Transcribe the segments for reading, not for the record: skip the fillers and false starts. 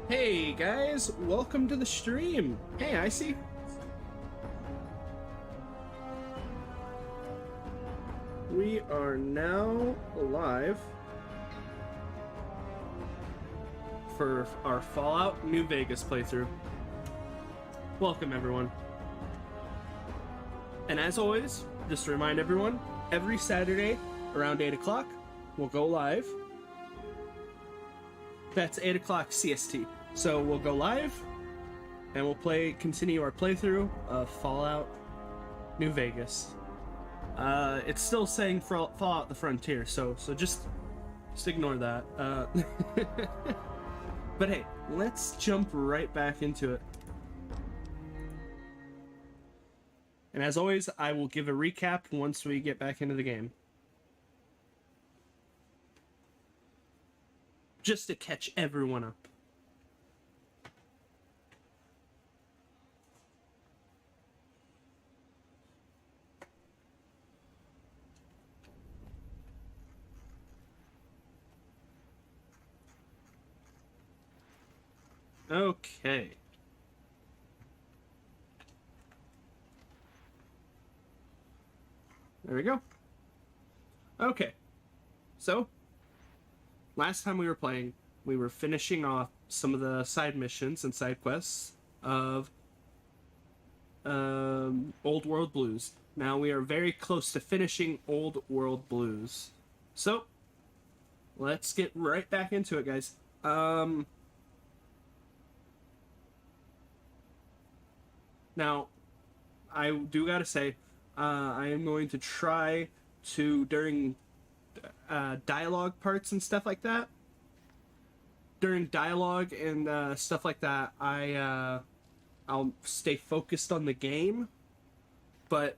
Hey guys, welcome to the stream. Hey, Icy. We are now live for our Fallout New Vegas playthrough. Welcome everyone. And as always, just to remind everyone, every Saturday around 8 o'clock, we'll go live. That's 8 o'clock CST. So we'll go live, and we'll continue our playthrough of Fallout New Vegas. It's still saying Fallout the Frontier, so just ignore that. But hey, let's jump right back into it. And as always, I will give a recap once we get back into the game. Just to catch everyone up. Okay. There we go. Okay. So, last time we were playing, we were finishing off some of the side missions and side quests of Old World Blues. Now we are very close to finishing Old World Blues. So, let's get right back into it, guys. Now, I do gotta say, I am going to try to, during dialogue parts and stuff like that, I'll stay focused on the game, but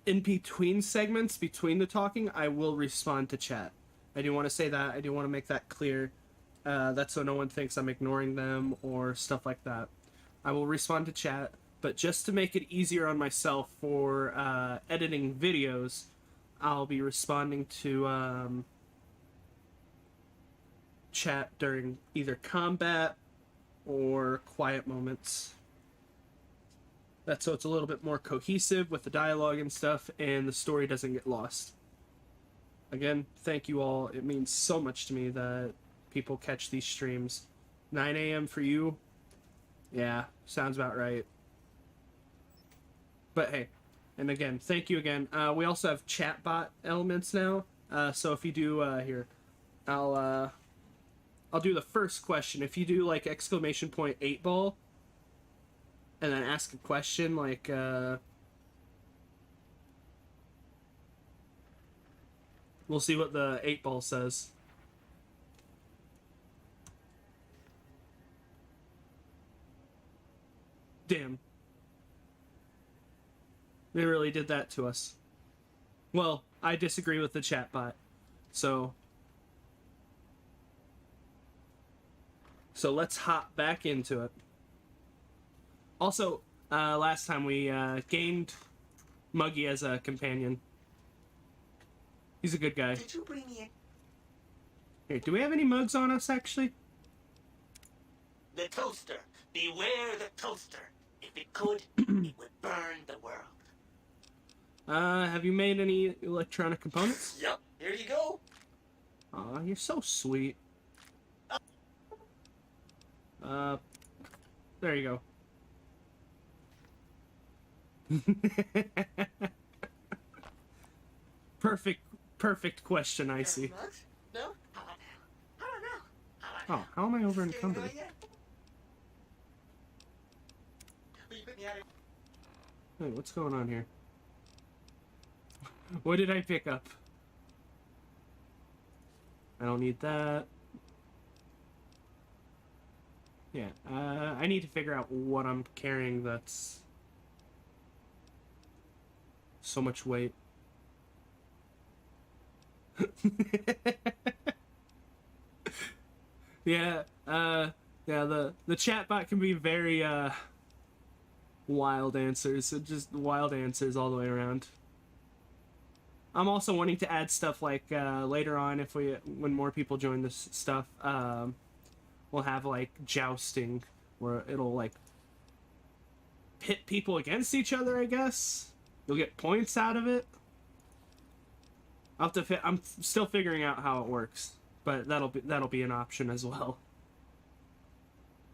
in between segments, between the talking, I will respond to chat. I do want to say that. I do want to make that clear. That's so no one thinks I'm ignoring them or stuff like that. I will respond to chat, but just to make it easier on myself for editing videos, I'll be responding to chat during either combat or quiet moments. That's so it's a little bit more cohesive with the dialogue and stuff, and the story doesn't get lost. Again, thank you all. It means so much to me that people catch these streams. 9 a.m. for you? Yeah, sounds about right. But hey, and again, thank you again. We also have chatbot elements now. So if you do here, I'll do the first question. If you do like exclamation point 8 ball, and then ask a question like we'll see what the 8 ball says. Damn. They really did that to us. Well, I disagree with the chatbot. So let's hop back into it. Also, last time we gained Muggy as a companion. He's a good guy. Did you bring me in? Here, do we have any mugs on us, actually? The toaster. Beware the toaster. If it could, it would burn the world. Have you made any electronic components? Yep. Here you go. Aw, you're so sweet. There you go. Perfect question, I see. No? How about now? Oh, how am I over encumbered? Hey, what's going on here? What did I pick up? I don't need that. Yeah, I need to figure out what I'm carrying that's so much weight. Yeah, the chatbot can be very, wild answers. Just wild answers all the way around. I'm also wanting to add stuff like later on, when more people join this stuff, we'll have like jousting where it'll like pit people against each other, I guess. You'll get points out of it. I'm still figuring out how it works, but that'll be an option as well.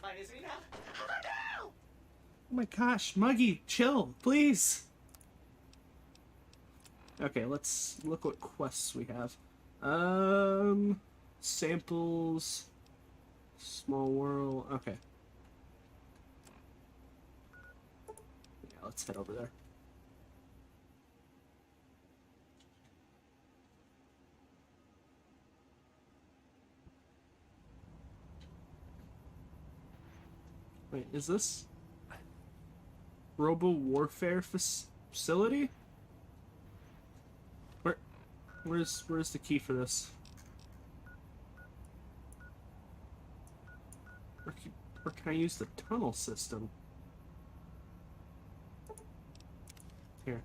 Fine, is he now? Oh, no! Oh my gosh, Muggy, chill, please. Okay, let's look what quests we have. Samples, small world. Okay. Yeah, let's head over there. Wait, is this Robo Warfare facility? Where's the key for this? Where can I use the tunnel system? Here.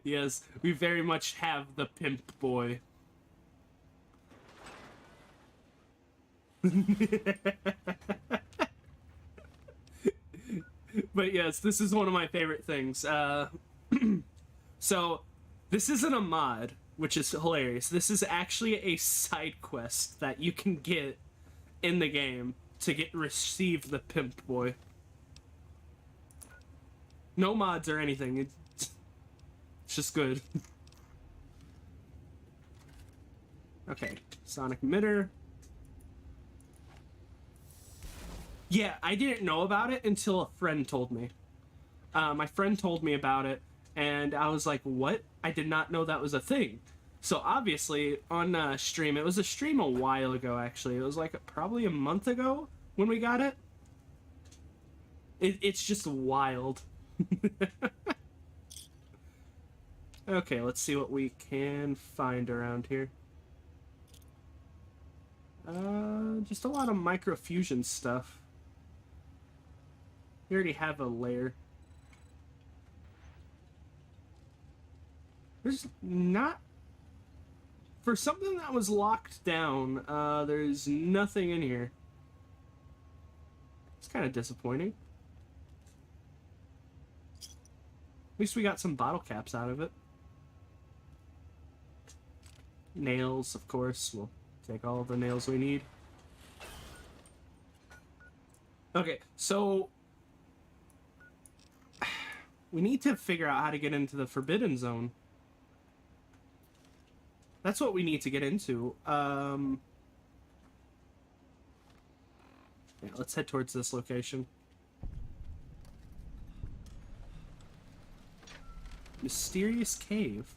Yes, we very much have the pimp boy. But yes, this is one of my favorite things. So, this isn't a mod, which is hilarious. This is actually a side quest that you can get in the game to receive the pimp boy. No mods or anything. It's just good. Okay, sonic emitter. Yeah, I didn't know about it until a friend told me. My friend told me about it, and I was like, what? I did not know that was a thing. So obviously, on stream, it was a stream a while ago, actually. It was like probably a month ago when we got it. It's just wild. Okay, let's see what we can find around here. Just a lot of microfusion stuff. We already have a layer. There's not... For something that was locked down, there's nothing in here. It's kind of disappointing. At least we got some bottle caps out of it. Nails, of course. We'll take all of the nails we need. Okay, so... we need to figure out how to get into the Forbidden Zone. That's what we need to get into. Yeah, let's head towards this location. Mysterious cave.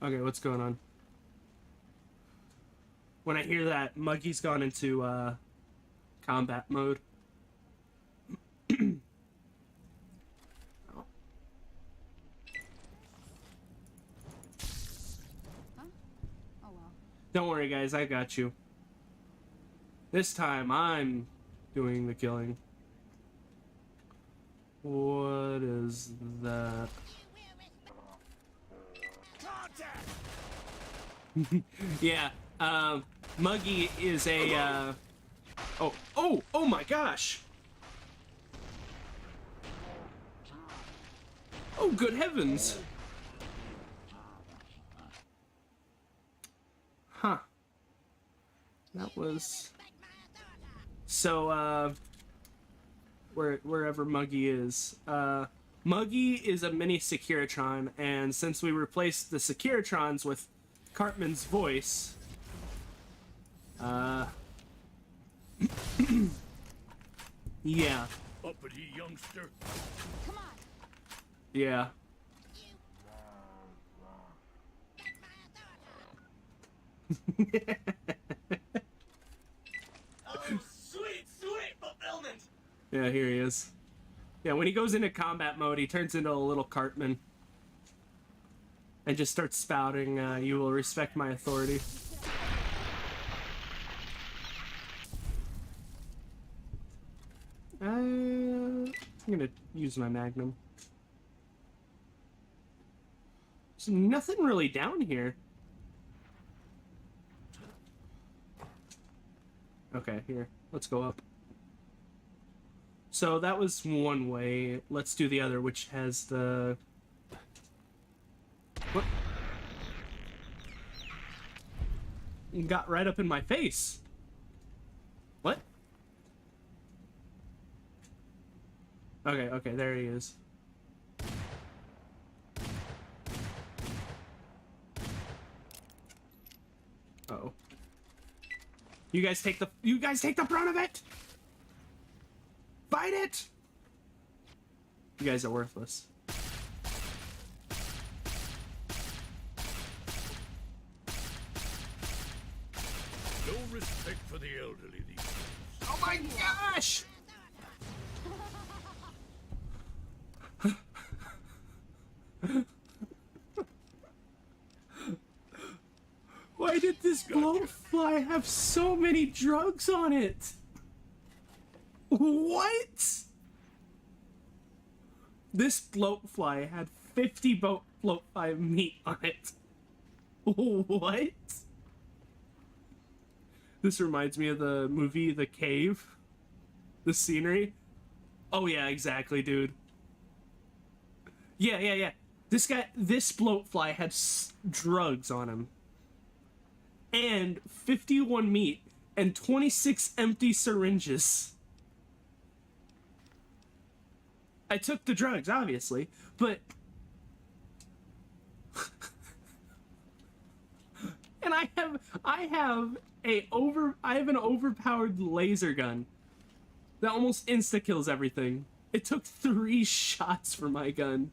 Okay, what's going on? When I hear that, Muggy's gone into combat mode. Don't worry, guys, I got you. This time, I'm doing the killing. What is that? Yeah, Muggy is a, oh my gosh! Oh, good heavens! Huh. That was... So, wherever Muggy is. Muggy is a mini Securitron, and since we replaced the Securitrons with Cartman's voice, yeah. Uppity youngster. Come on. Yeah. Oh, sweet fulfillment! Yeah, here he is. Yeah, when he goes into combat mode, he turns into a little Cartman. And just starts spouting, you will respect my authority. I'm gonna use my Magnum. There's nothing really down here. Okay, here. Let's go up. So that was one way. Let's do the other, which has the... What? Got right up in my face. What? Okay, okay, there he is. Uh-oh. You guys take the brunt of it! Fight it! You guys are worthless. No respect for the elderly these days. Oh my gosh! Why did this blowfly have so many drugs on it? What? This bloatfly had 50 bloatfly meat on it. What? This reminds me of the movie The Cave. The scenery. Oh yeah, exactly, dude. Yeah. This bloatfly had drugs on him. And 51 meat and 26 empty syringes. I took the drugs, obviously, but... and I have an overpowered laser gun that almost insta-kills everything. It took 3 shots for my gun.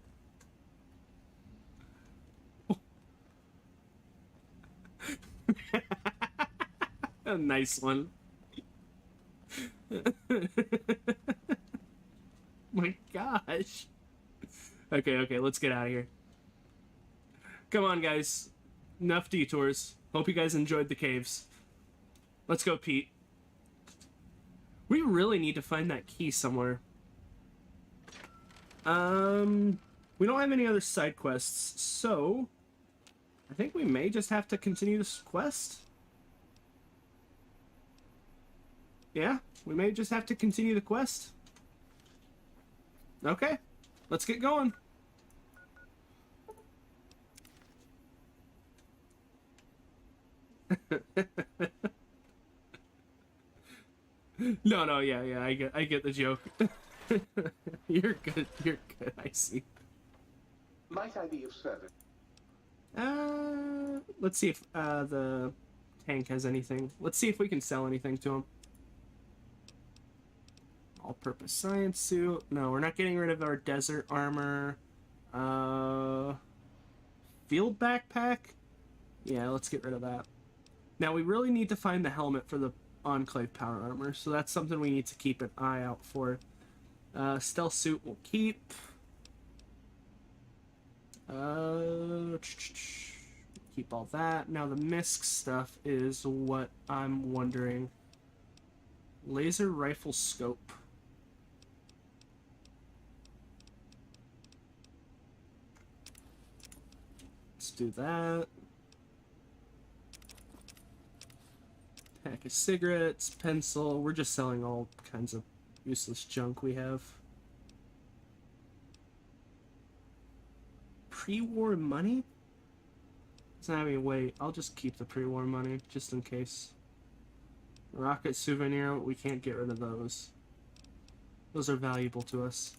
A nice one. My gosh. Okay, let's get out of here. Come on, guys. Enough detours. Hope you guys enjoyed the caves. Let's go, Pete. We really need to find that key somewhere. We don't have any other side quests, so I think we may just have to continue this quest. Yeah, we may just have to continue the quest. Okay, let's get going. No, yeah, I get the joke. You're good, I see. Might I be of service? Let's see if the tank has anything. Let's see if we can sell anything to him. All-purpose science suit. No, we're not getting rid of our desert armor. Field backpack? Yeah, let's get rid of that. Now, we really need to find the helmet for the Enclave power armor, so that's something we need to keep an eye out for. Stealth suit we'll keep. Keep all that. Now, the MISC stuff is what I'm wondering. Laser rifle scope. Let's do that. Pack of cigarettes, pencil. We're just selling all kinds of useless junk we have. Pre-war money? Doesn't have any weight. I'll just keep the pre-war money, just in case. Rocket souvenir, we can't get rid of those. Those are valuable to us.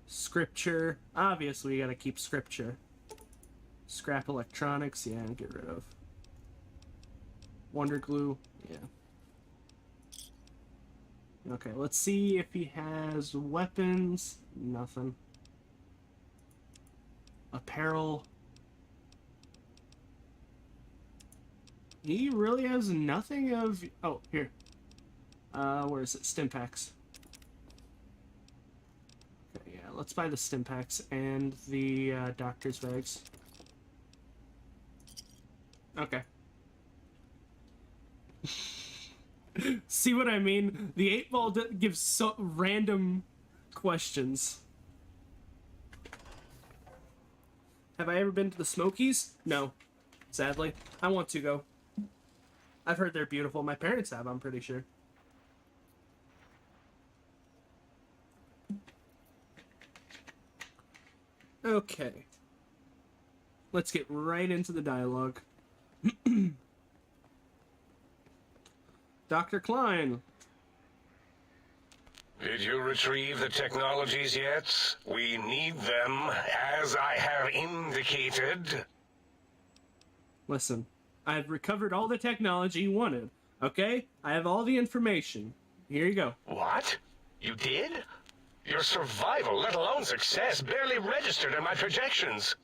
Scripture. Obviously, we gotta keep scripture. Scrap electronics, yeah, get rid of. Wonder glue, yeah. Okay, let's see if he has weapons. Nothing. Apparel. He really has nothing of... Oh, here. Where is it? Stim packs. Okay, yeah, let's buy the stim packs and the doctor's bags. Okay. See what I mean? The 8-ball gives so random questions. Have I ever been to the Smokies? No. Sadly. I want to go. I've heard they're beautiful. My parents have, I'm pretty sure. Okay. Let's get right into the dialogue. Dr. Klein. Did you retrieve the technologies yet? We need them, as I have indicated. Listen, I've recovered all the technology you wanted, okay? I have all the information. Here you go. What? You did? Your survival, let alone success, barely registered in my projections.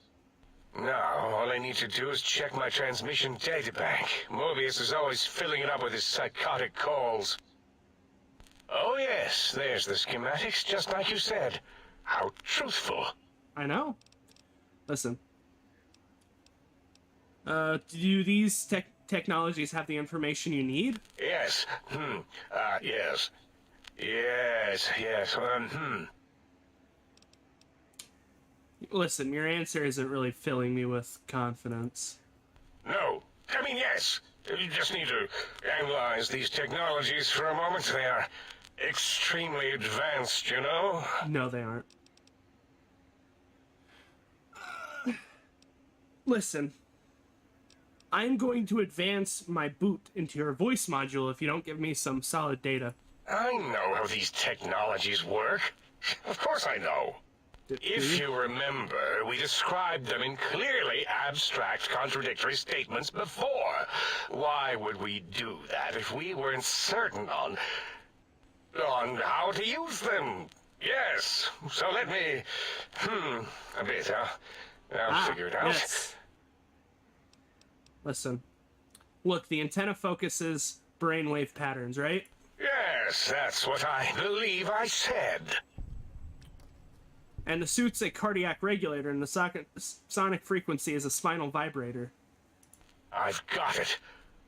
Now, all I need to do is check my transmission databank. Mobius is always filling it up with his psychotic calls. Oh yes, there's the schematics, just like you said. How truthful. I know. Listen. Do these technologies have the information you need? Yes. Yes. Yes. Listen, your answer isn't really filling me with confidence. No. I mean, yes. You just need to analyze these technologies for a moment. They are extremely advanced, you know? No, they aren't. Listen. I'm going to advance my boot into your voice module if you don't give me some solid data. I know how these technologies work. Of course I know. If you remember, we described them in clearly abstract, contradictory statements before. Why would we do that if we weren't certain on how to use them? Yes. So let me, a bit, huh? I'll figure it out. Yes. Listen. Look, the antenna focuses brainwave patterns, right? Yes, that's what I believe I said. And the suit's a cardiac regulator, and the sonic frequency is a spinal vibrator. I've got it.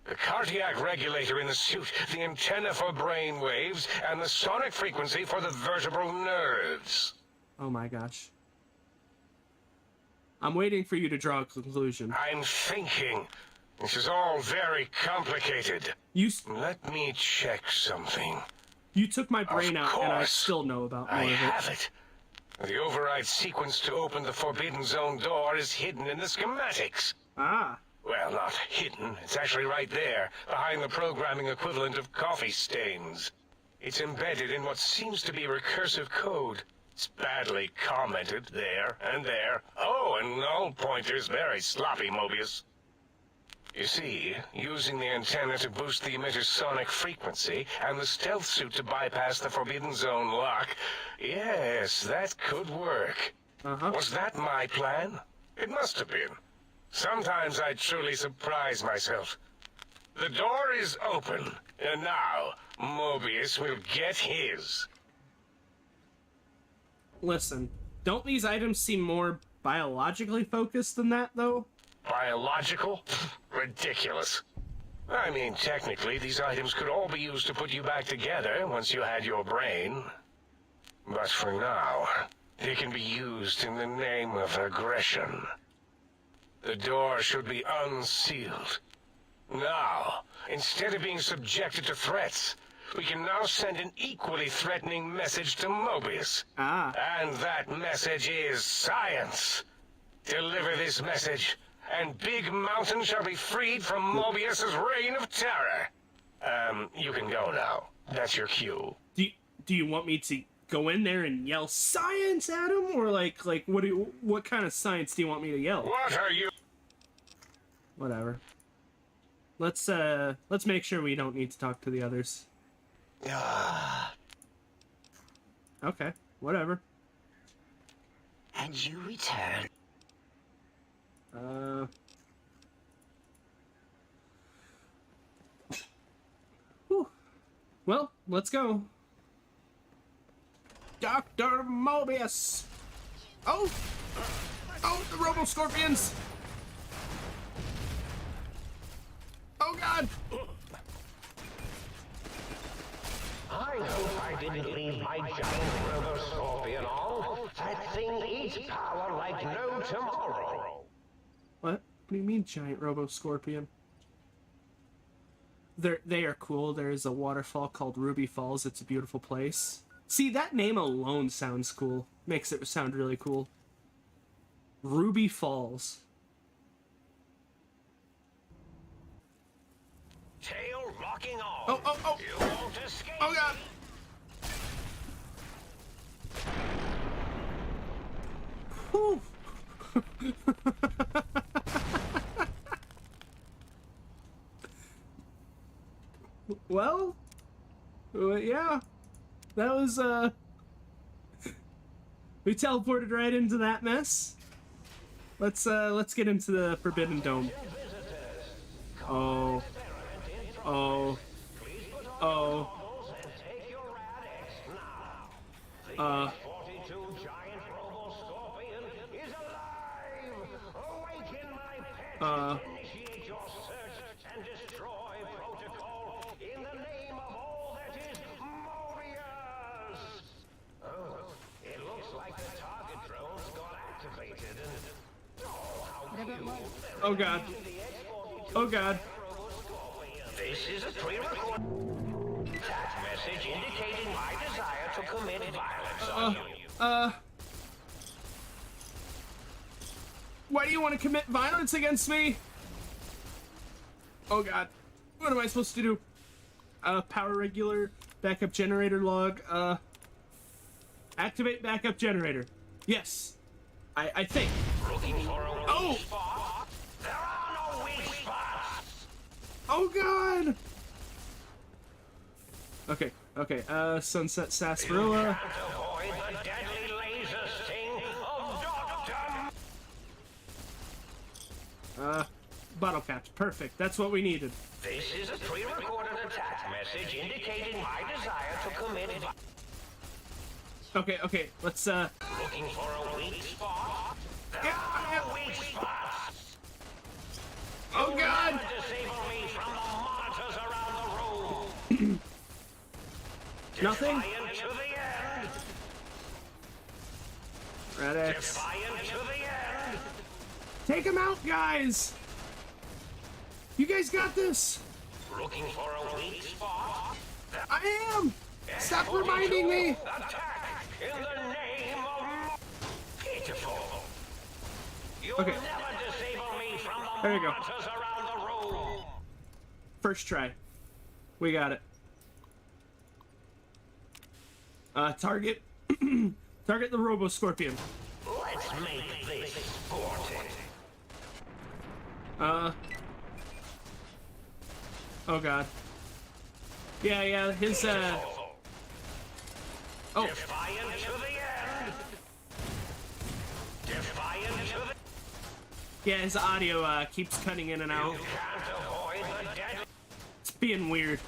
The cardiac regulator in the suit, the antenna for brain waves, and the sonic frequency for the vertebral nerves. Oh my gosh. I'm waiting for you to draw a conclusion. I'm thinking. This is all very complicated. Let me check something. You took my brain Of out, and I course. still know about more I of it. have it. The override sequence to open the Forbidden Zone door is hidden in the schematics. Ah. Well, not hidden. It's actually right there, behind the programming equivalent of coffee stains. It's embedded in what seems to be recursive code. It's badly commented there and there. Oh, and null pointers very sloppy, Mobius. You see, using the antenna to boost the emitter's sonic frequency, and the stealth suit to bypass the Forbidden Zone lock, yes, that could work. Was that my plan? It must have been. Sometimes I truly surprise myself. The door is open, and now Mobius will get his. Listen, don't these items seem more biologically focused than that, though? Biological? Ridiculous. I mean, technically, these items could all be used to put you back together once you had your brain. But for now, they can be used in the name of aggression. The door should be unsealed. Now, instead of being subjected to threats, we can now send an equally threatening message to Mobius. Ah. And that message is science. Deliver this message, and Big Mountain shall be freed from Mobius's reign of terror. You can go now. That's your cue. Do you want me to go in there and yell science at him, or like what kind of science do you want me to yell? What are you? Whatever. Let's make sure we don't need to talk to the others. Okay, whatever. And you return. Whew. Well, let's go. Dr. Mobius! Oh! Oh, the Robo-Scorpions! Oh, God! I I hope I didn't leave my giant robo scorpion on. That thing eats power like no tomorrow. What? What do you mean, giant robo scorpion? They are cool. There is a waterfall called Ruby Falls. It's a beautiful place. See, that name alone sounds cool. Makes it sound really cool. Ruby Falls. Tail locking on. Oh, oh, oh! You won't escape. Oh, God! Whew. Well, yeah, that was, we teleported right into that mess. Let's get into the Forbidden Dome. Oh. Oh. Oh. Uh. Initiate your search and destroy protocol in the name of all that is Mobius! Oh, it looks like the target drones got activated and... Oh, how cute. Oh, God. Oh, God. This is a pre-record chat message indicating my desire to commit violence on you. Why do you want to commit violence against me? Oh, God. What am I supposed to do? Power regular, backup generator log, activate backup generator. Yes. I think. Looking for a Oh! weak spot? There are no weak spots! Oh, God! Okay, Sunset Sarsaparilla. Can't avoid the deadly laser sting of Dr. Bottle caps. Perfect. That's what we needed. This is a pre-recorded attack message indicating my desire to commit Okay, let's, Looking for a weak spot? There are no weak spots! Oh, God! Disable me from the monitors around the room! Nothing? Defiant to the end! Radix. Defiant to the end! Take him out, guys! You guys got this! Looking for a weak spot? I am! Stop reminding me! Attack in the name of... Pitiful! You'll Okay. never disable me from the There you go. monitors around the room! First try. We got it. Target. Target the Robo Scorpion. Let's make this sporting. Oh, God. Yeah, his, Oh, Defiant to the end! Defiant to the... yeah, his audio, keeps cutting in and out. You can't avoid the deadly... It's being weird.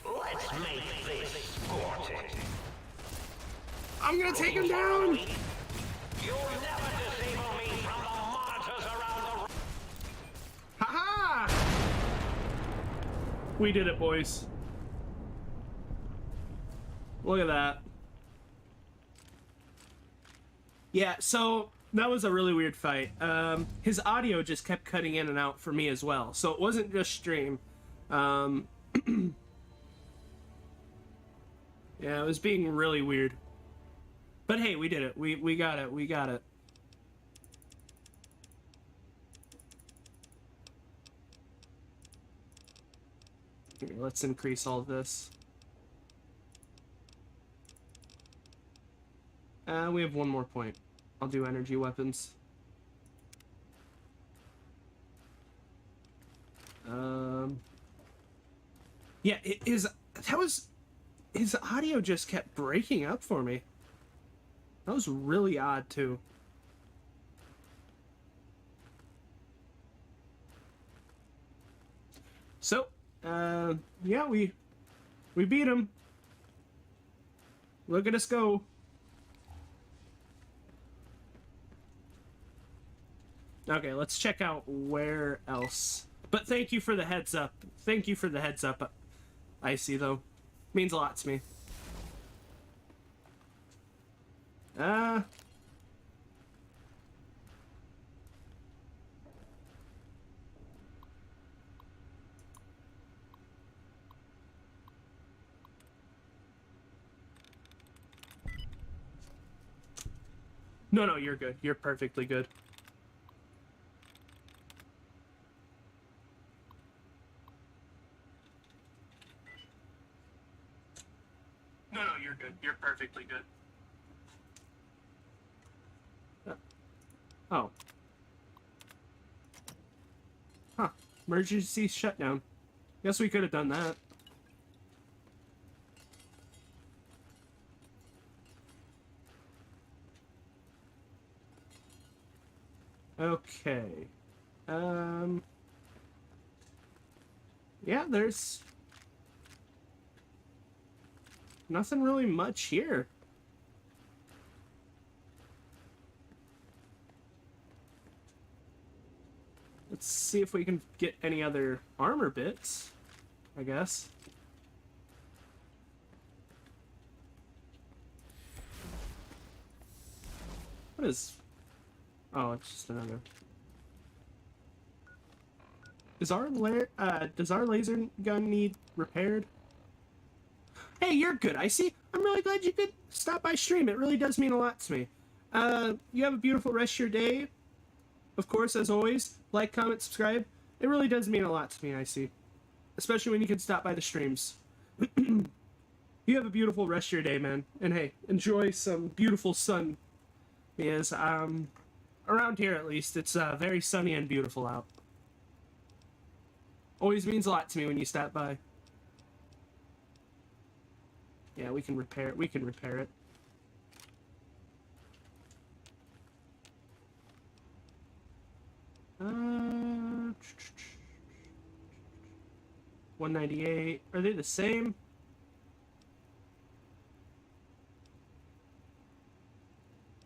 Let's make this sporting. I'm gonna take him down! You'll never disable me from the monitors around the room! Haha! We did it, boys. Look at that. Yeah, so that was a really weird fight. His audio just kept cutting in and out for me as well, so it wasn't just stream. Yeah, it was being really weird. But hey, we did it. We got it. We got it. Here, let's increase all this. We have one more point. I'll do energy weapons. Yeah, his audio just kept breaking up for me. That was really odd too. So, yeah, we beat him. Look at us go. Okay, let's check out where else. But thank you for the heads up. Thank you for the heads up. I see, though. Means a lot to me. No, you're good. You're perfectly good. No, you're good. You're perfectly good. Oh. Huh. Emergency shutdown. Guess we could have done that. Okay. Yeah, there's nothing really much here. Let's see if we can get any other armor bits, I guess. What is... Oh, it's just another... Does our laser gun need repaired? Hey, you're good, Icy. I'm really glad you could stop by stream. It really does mean a lot to me. You have a beautiful rest of your day. Of course, as always, like, comment, subscribe. It really does mean a lot to me, Icy. Especially when you can stop by the streams. You have a beautiful rest of your day, man. And hey, enjoy some beautiful sun. Because, around here at least, it's very sunny and beautiful out. Always means a lot to me when you stop by. Yeah, we can repair it. We can repair it. $198. Are they the same?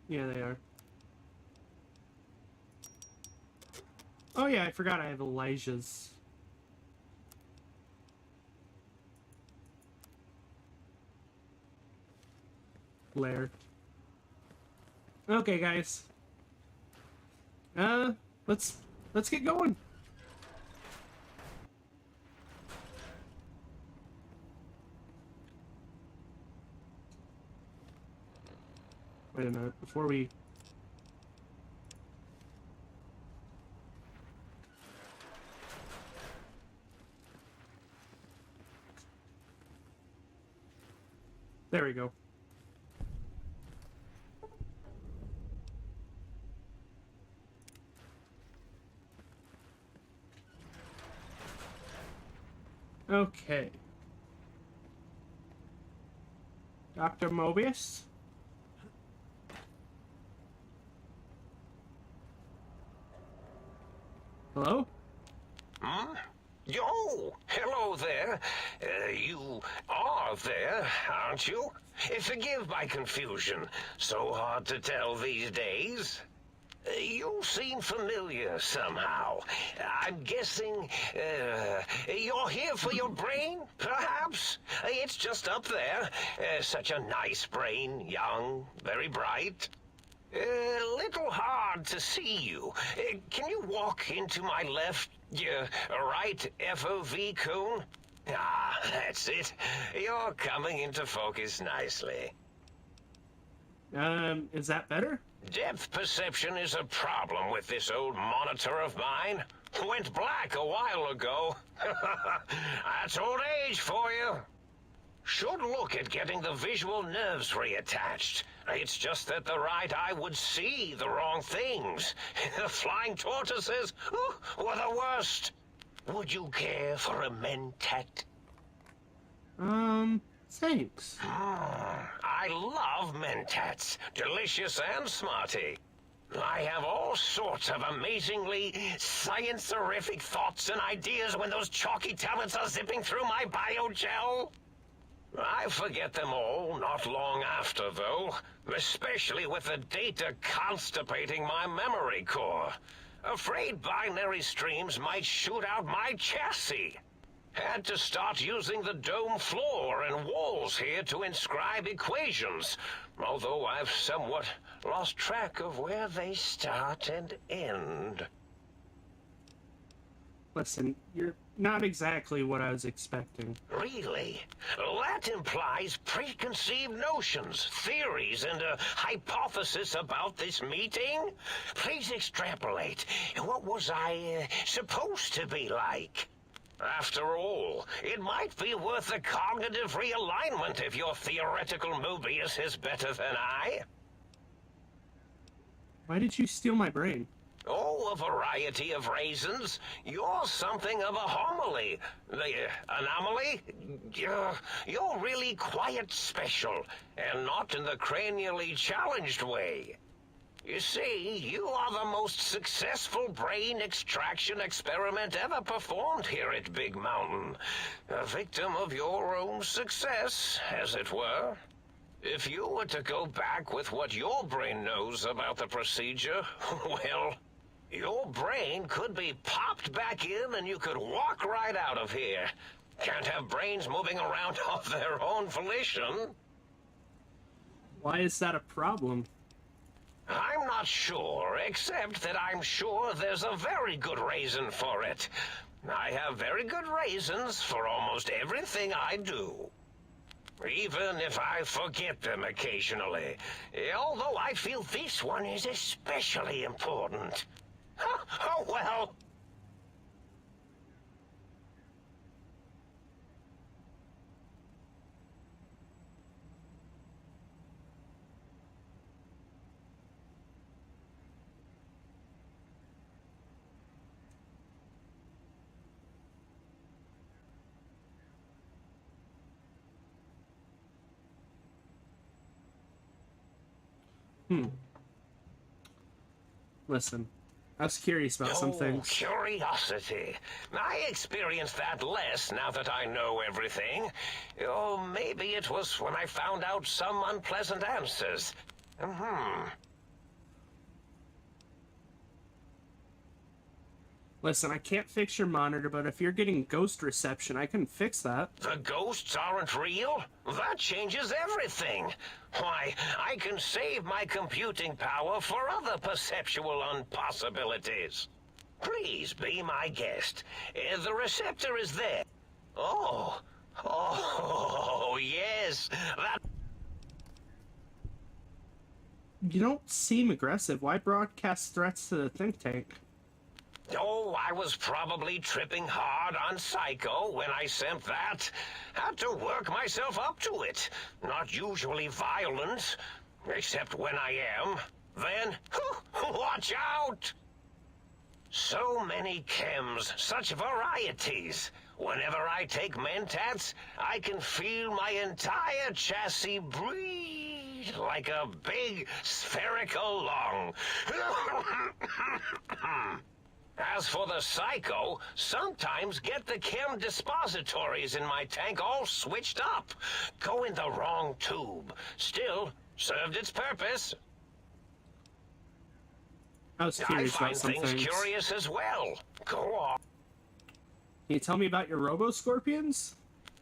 Yeah, they are. Oh yeah, I forgot I have Elijah's. Lair. Okay, guys. Let's get going. Wait a minute, before we... There we go. Okay. Dr. Mobius? Hello? Hmm? Yo, hello there. You are there, aren't you? Forgive my confusion. So hard to tell these days. You seem familiar somehow. I'm guessing, you're here for your brain, perhaps? It's just up there. Such a nice brain, young, very bright. Little hard to see you. Can you walk into my left, right FOV cone? Ah, that's it. You're coming into focus nicely. Is that better? Depth perception is a problem with this old monitor of mine. Went black a while ago. That's old age for you. Should look at getting the visual nerves reattached. It's just that the right eye would see the wrong things. Flying tortoises were the worst. Would you care for a mentat? Thanks. I love mentats. Delicious and smarty. I have all sorts of amazingly science-orific thoughts and ideas when those chalky tablets are zipping through my biogel. I forget them all not long after, though. Especially with the data constipating my memory core. Afraid binary streams might shoot out my chassis. Had to start using the dome floor and walls here to inscribe equations, although I've somewhat lost track of where they start and end. Listen, you're not exactly what I was expecting. Really? That implies preconceived notions, theories, and a hypothesis about this meeting? Please extrapolate. What was I supposed to be like? After all, it might be worth a cognitive realignment if your theoretical Mobius is better than I. Why did you steal my brain? Oh, a variety of reasons. You're something of a homily. Anomaly? You're really quite special, and not in the cranially challenged way. You see, you are the most successful brain extraction experiment ever performed here at Big Mountain. A victim of your own success, as it were. If you were to go back with what your brain knows about the procedure, well, your brain could be popped back in and you could walk right out of here. Can't have brains moving around of their own volition. Why is that a problem? I'm not sure, except that I'm sure there's a very good reason for it. I have very good reasons for almost everything I do. Even if I forget them occasionally. Although I feel this one is especially important. Oh, well. Listen, I was curious about some things. Curiosity. I experience that less now that I know everything. Oh, maybe it was when I found out some unpleasant answers. Listen, I can't fix your monitor, but if you're getting ghost reception, I can fix that. The ghosts aren't real? That changes everything. Why, I can save my computing power for other perceptual impossibilities. Please be my guest. The receptor is there. Oh, yes. That... You don't seem aggressive. Why broadcast threats to the think tank? Oh, I was probably tripping hard on Psycho when I sent that. Had to work myself up to it. Not usually violent, except when I am. Then, watch out! So many chems, such varieties. Whenever I take Mentats, I can feel my entire chassis breathe like a big spherical lung. As for the Psycho, sometimes get the chem dispositories in my tank all switched up. Go in the wrong tube. Still, served its purpose. I was curious about some things. Curious as well. Go on. Can you tell me about your robo-scorpions?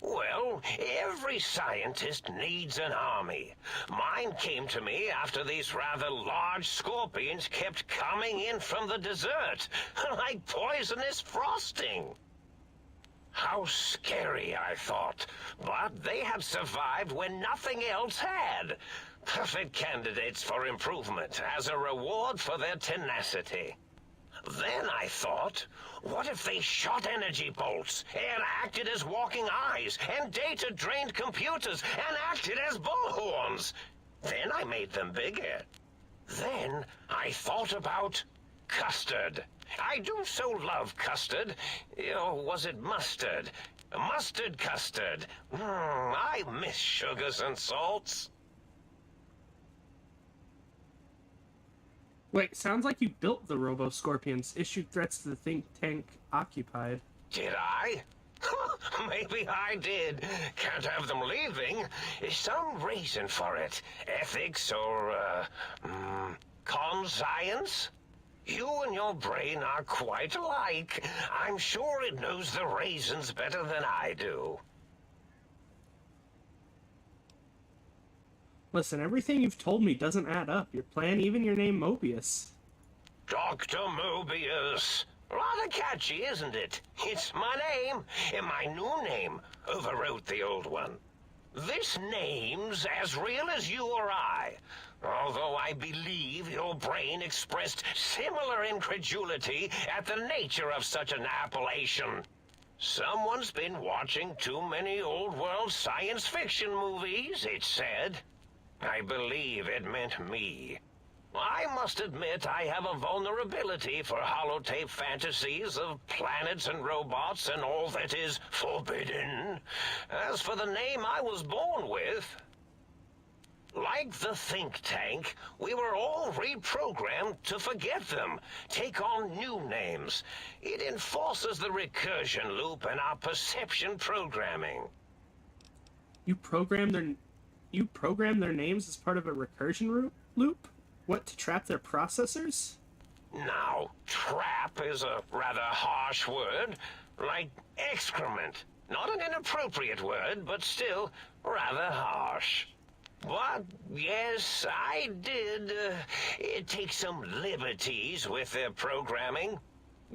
Well, every scientist needs an army. Mine came to me after these rather large scorpions kept coming in from the desert, like poisonous frosting. How scary, I thought. But they had survived when nothing else had. Perfect candidates for improvement as a reward for their tenacity. Then I thought, what if they shot energy bolts and acted as walking eyes and data-drained computers and acted as bullhorns? Then I made them bigger. Then I thought about custard. I do so love custard. Or was it mustard? Mustard custard. I miss sugars and salts. Wait, sounds like you built the robo-scorpions, issued threats to the think tank occupied. Did I? Maybe I did. Can't have them leaving. Some reason for it. Ethics or, con-science? You and your brain are quite alike. I'm sure it knows the raisins better than I do. Listen, everything you've told me doesn't add up. Your plan, even your name, Mobius. Dr. Mobius. Rather catchy, isn't it? It's my name, and my new name overwrote the old one. This name's as real as you or I, although I believe your brain expressed similar incredulity at the nature of such an appellation. Someone's been watching too many old-world science fiction movies, it said. I believe it meant me. I must admit I have a vulnerability for holotape fantasies of planets and robots and all that is forbidden. As for the name I was born with, like the think tank, we were all reprogrammed to forget them, take on new names. It enforces the recursion loop in our perception programming. You program their names as part of a recursion loop? What, to trap their processors? Now, trap is a rather harsh word, like excrement. Not an inappropriate word, but still rather harsh. But, yes, I did take some liberties with their programming.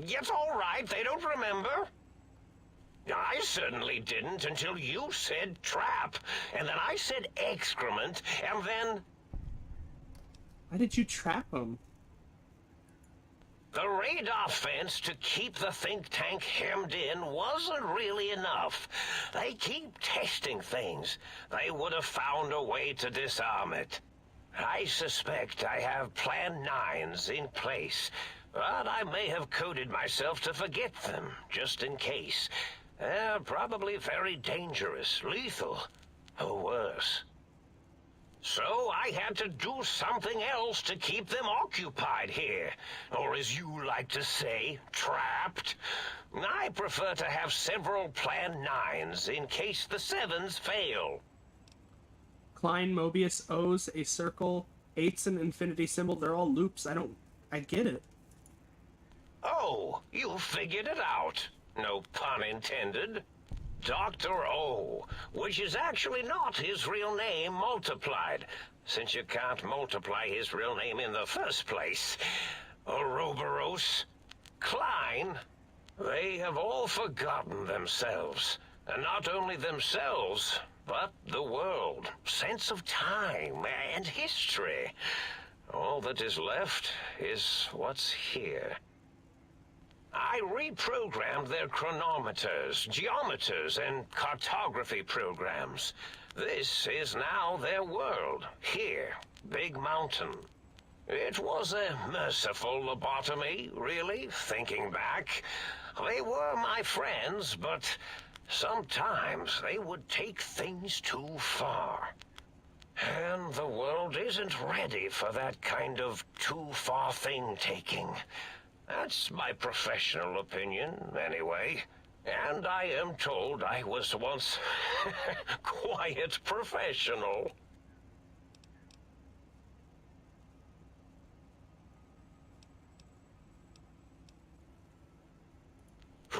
It's all right, they don't remember. I certainly didn't until you said trap, and then I said excrement, and then... Why did you trap them? The radar fence to keep the think tank hemmed in wasn't really enough. They keep testing things. They would have found a way to disarm it. I suspect I have Plan 9s in place, but I may have coded myself to forget them, just in case. They're probably very dangerous, lethal, or worse. So I had to do something else to keep them occupied here. Or as you like to say, trapped. I prefer to have several Plan 9s in case the 7s fail. Klein, Mobius, O's, a circle, 8's an infinity symbol. They're all loops. I get it. Oh, you figured it out. No pun intended. Dr. O, which is actually not his real name multiplied, since you can't multiply his real name in the first place. Ouroboros, Klein, they have all forgotten themselves. And not only themselves, but the world, sense of time, and history. All that is left is what's here. I reprogrammed their chronometers, geometers, and cartography programs. This is now their world, here, Big Mountain. It was a merciful lobotomy, really, thinking back. They were my friends, but sometimes they would take things too far. And the world isn't ready for that kind of too-far thing-taking. That's my professional opinion, anyway. And I am told I was once quite professional.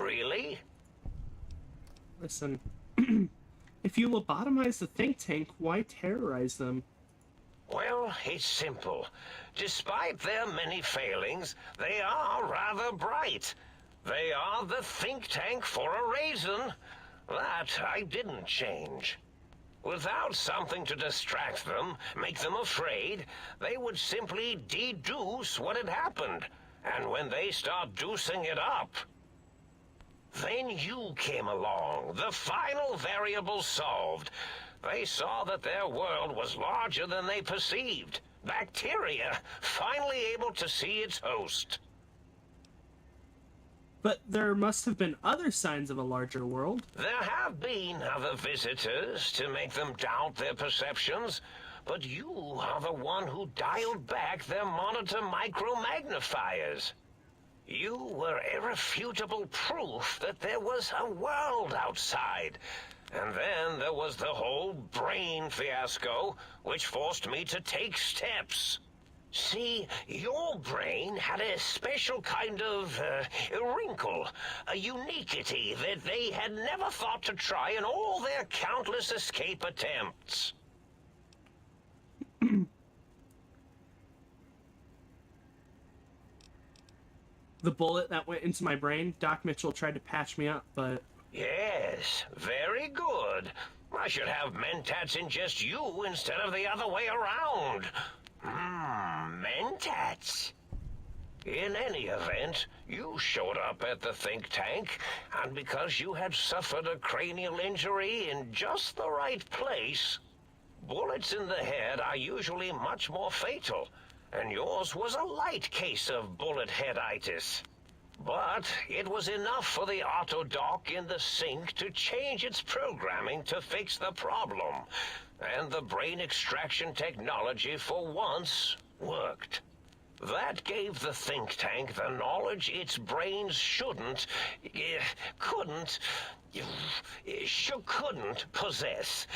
Really? Listen, if you lobotomize the think tank, why terrorize them? Well, it's simple. Despite their many failings, they are rather bright. They are the think tank for a reason. That I didn't change. Without something to distract them, make them afraid, they would simply deduce what had happened. And when they start deucing it up, then you came along, the final variable solved. They saw that their world was larger than they perceived. Bacteria, finally able to see its host. But there must have been other signs of a larger world. There have been other visitors to make them doubt their perceptions, but you are the one who dialed back their monitor micromagnifiers. You were irrefutable proof that there was a world outside. And then there was the whole brain fiasco, which forced me to take steps. See, your brain had a special kind of wrinkle, a uniquity that they had never thought to try in all their countless escape attempts. The bullet that went into my brain, Doc Mitchell tried to patch me up, but Yes, very good. I should have mentats ingest you instead of the other way around. Mentats. In any event, you showed up at the think tank, and because you had suffered a cranial injury in just the right place, bullets in the head are usually much more fatal, and yours was a light case of bullet headitis. But it was enough for the autodoc in the sink to change its programming to fix the problem, and the brain extraction technology for once worked. That gave the think tank the knowledge its brains couldn't possess.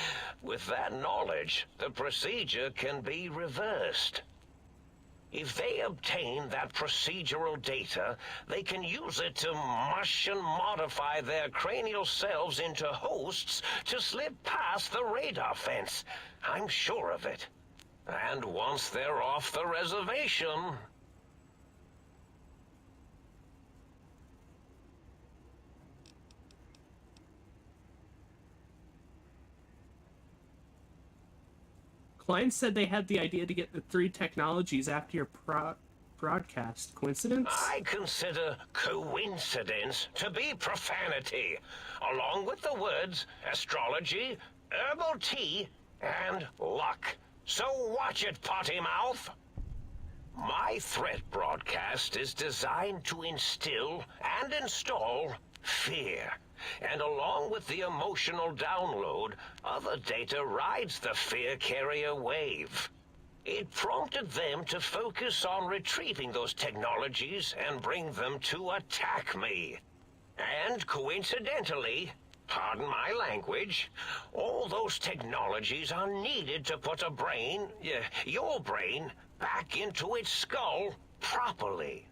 With that knowledge, the procedure can be reversed. If they obtain that procedural data, they can use it to mush and modify their cranial selves into hosts to slip past the radar fence. I'm sure of it. And once they're off the reservation... Klein said they had the idea to get the 3 technologies after your broadcast. Coincidence? I consider coincidence to be profanity, along with the words astrology, herbal tea, and luck. So watch it, potty mouth. My threat broadcast is designed to instill and install fear. And along with the emotional download, other data rides the fear carrier wave. It prompted them to focus on retrieving those technologies and bring them to attack me. And coincidentally, pardon my language, all those technologies are needed to put a brain, your brain, back into its skull properly.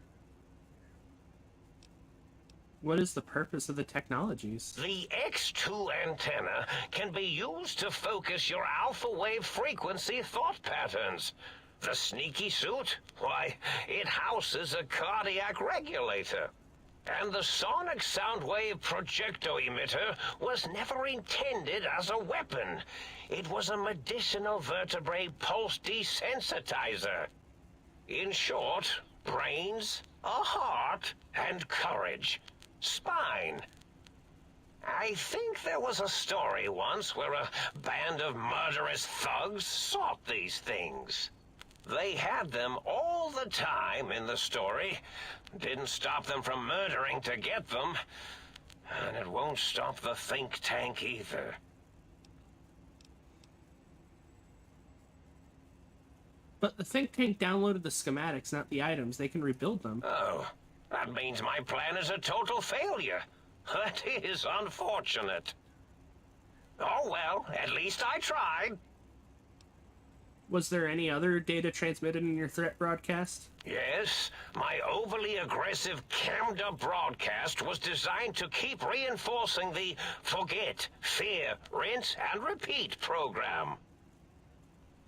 What is the purpose of the technologies? The X2 antenna can be used to focus your alpha wave frequency thought patterns. The sneaky suit? Why, it houses a cardiac regulator. And the sonic sound wave projecto emitter was never intended as a weapon. It was a medicinal vertebrae pulse desensitizer. In short, brains, a heart, and courage. Spine. I think there was a story once where a band of murderous thugs sought these things. They had them all the time in the story. Didn't stop them from murdering to get them. And it won't stop the think tank either. But the think tank downloaded the schematics, not the items. They can rebuild them. Oh, that means my plan is a total failure. That is unfortunate. Oh well, at least I tried. Was there any other data transmitted in your threat broadcast? Yes, my overly aggressive cammed up broadcast was designed to keep reinforcing the forget, fear, rinse, and repeat program.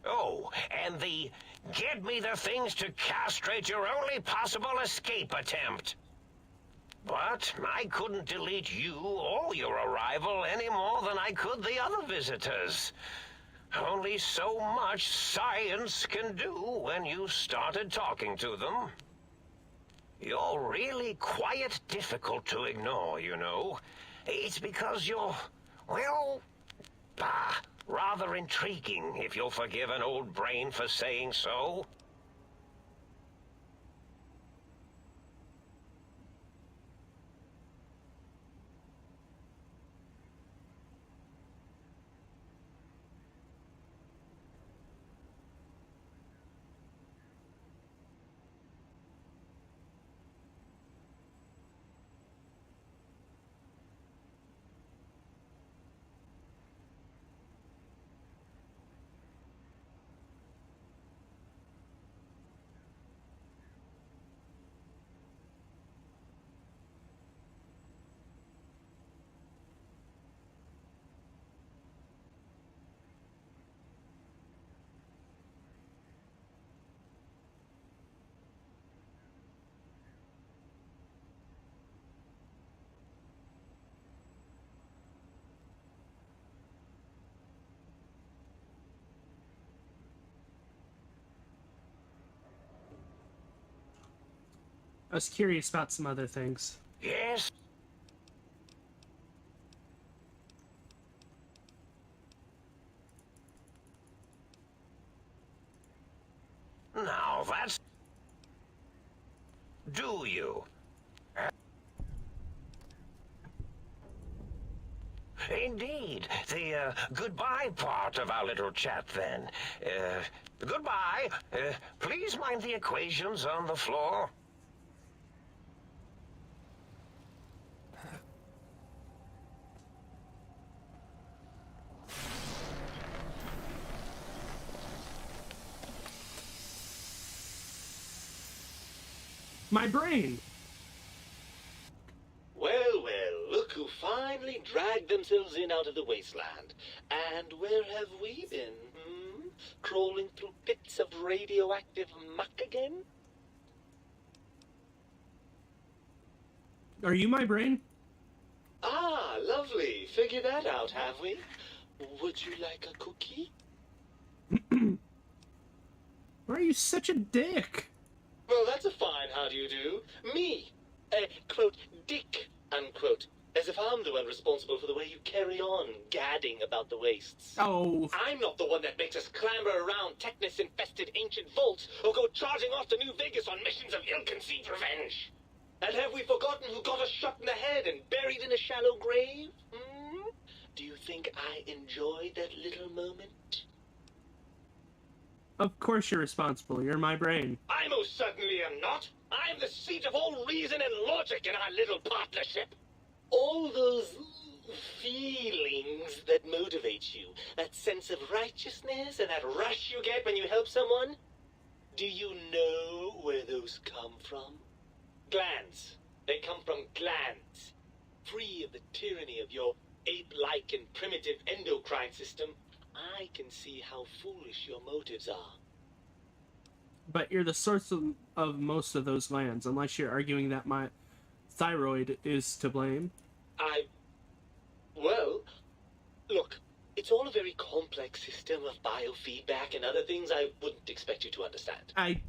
Oh, and the get me the things to castrate your only possible escape attempt. But I couldn't delete you or your arrival any more than I could the other visitors. Only so much science can do when you started talking to them. You're really quite difficult to ignore, you know. It's because you're, well, rather intriguing, if you'll forgive an old brain for saying so. I was curious about some other things. Yes? Now that's... Do you? Indeed. The goodbye part of our little chat, then. Goodbye. Please mind the equations on the floor. My brain! Well, well, look who finally dragged themselves in out of the wasteland. And where have we been, hmm? Crawling through pits of radioactive muck again? Are you my brain? Ah, lovely. Figured that out, have we? Would you like a cookie? Why are you such a dick? Well, that's a fine how do you do. Me, quote, dick, unquote. As if I'm the one responsible for the way you carry on gadding about the wastes. Oh, I'm not the one that makes us clamber around Technus-infested ancient vaults or go charging off to New Vegas on missions of ill-conceived revenge. And have we forgotten who got us shot in the head and buried in a shallow grave? Hmm? Do you think I enjoyed that little moment? of course you're responsible. You're my brain. I most certainly am not. I'm the seat of all reason and logic in our little partnership. All those feelings that motivate you, that sense of righteousness and that rush you get when you help someone, do you know where those come from? Glands. They come from glands. Free of the tyranny of your ape-like and primitive endocrine system, I can see how foolish your motives are. But you're the source of most of those glands, unless you're arguing that my thyroid is to blame. Well, look, it's all a very complex system of biofeedback and other things I wouldn't expect you to understand. I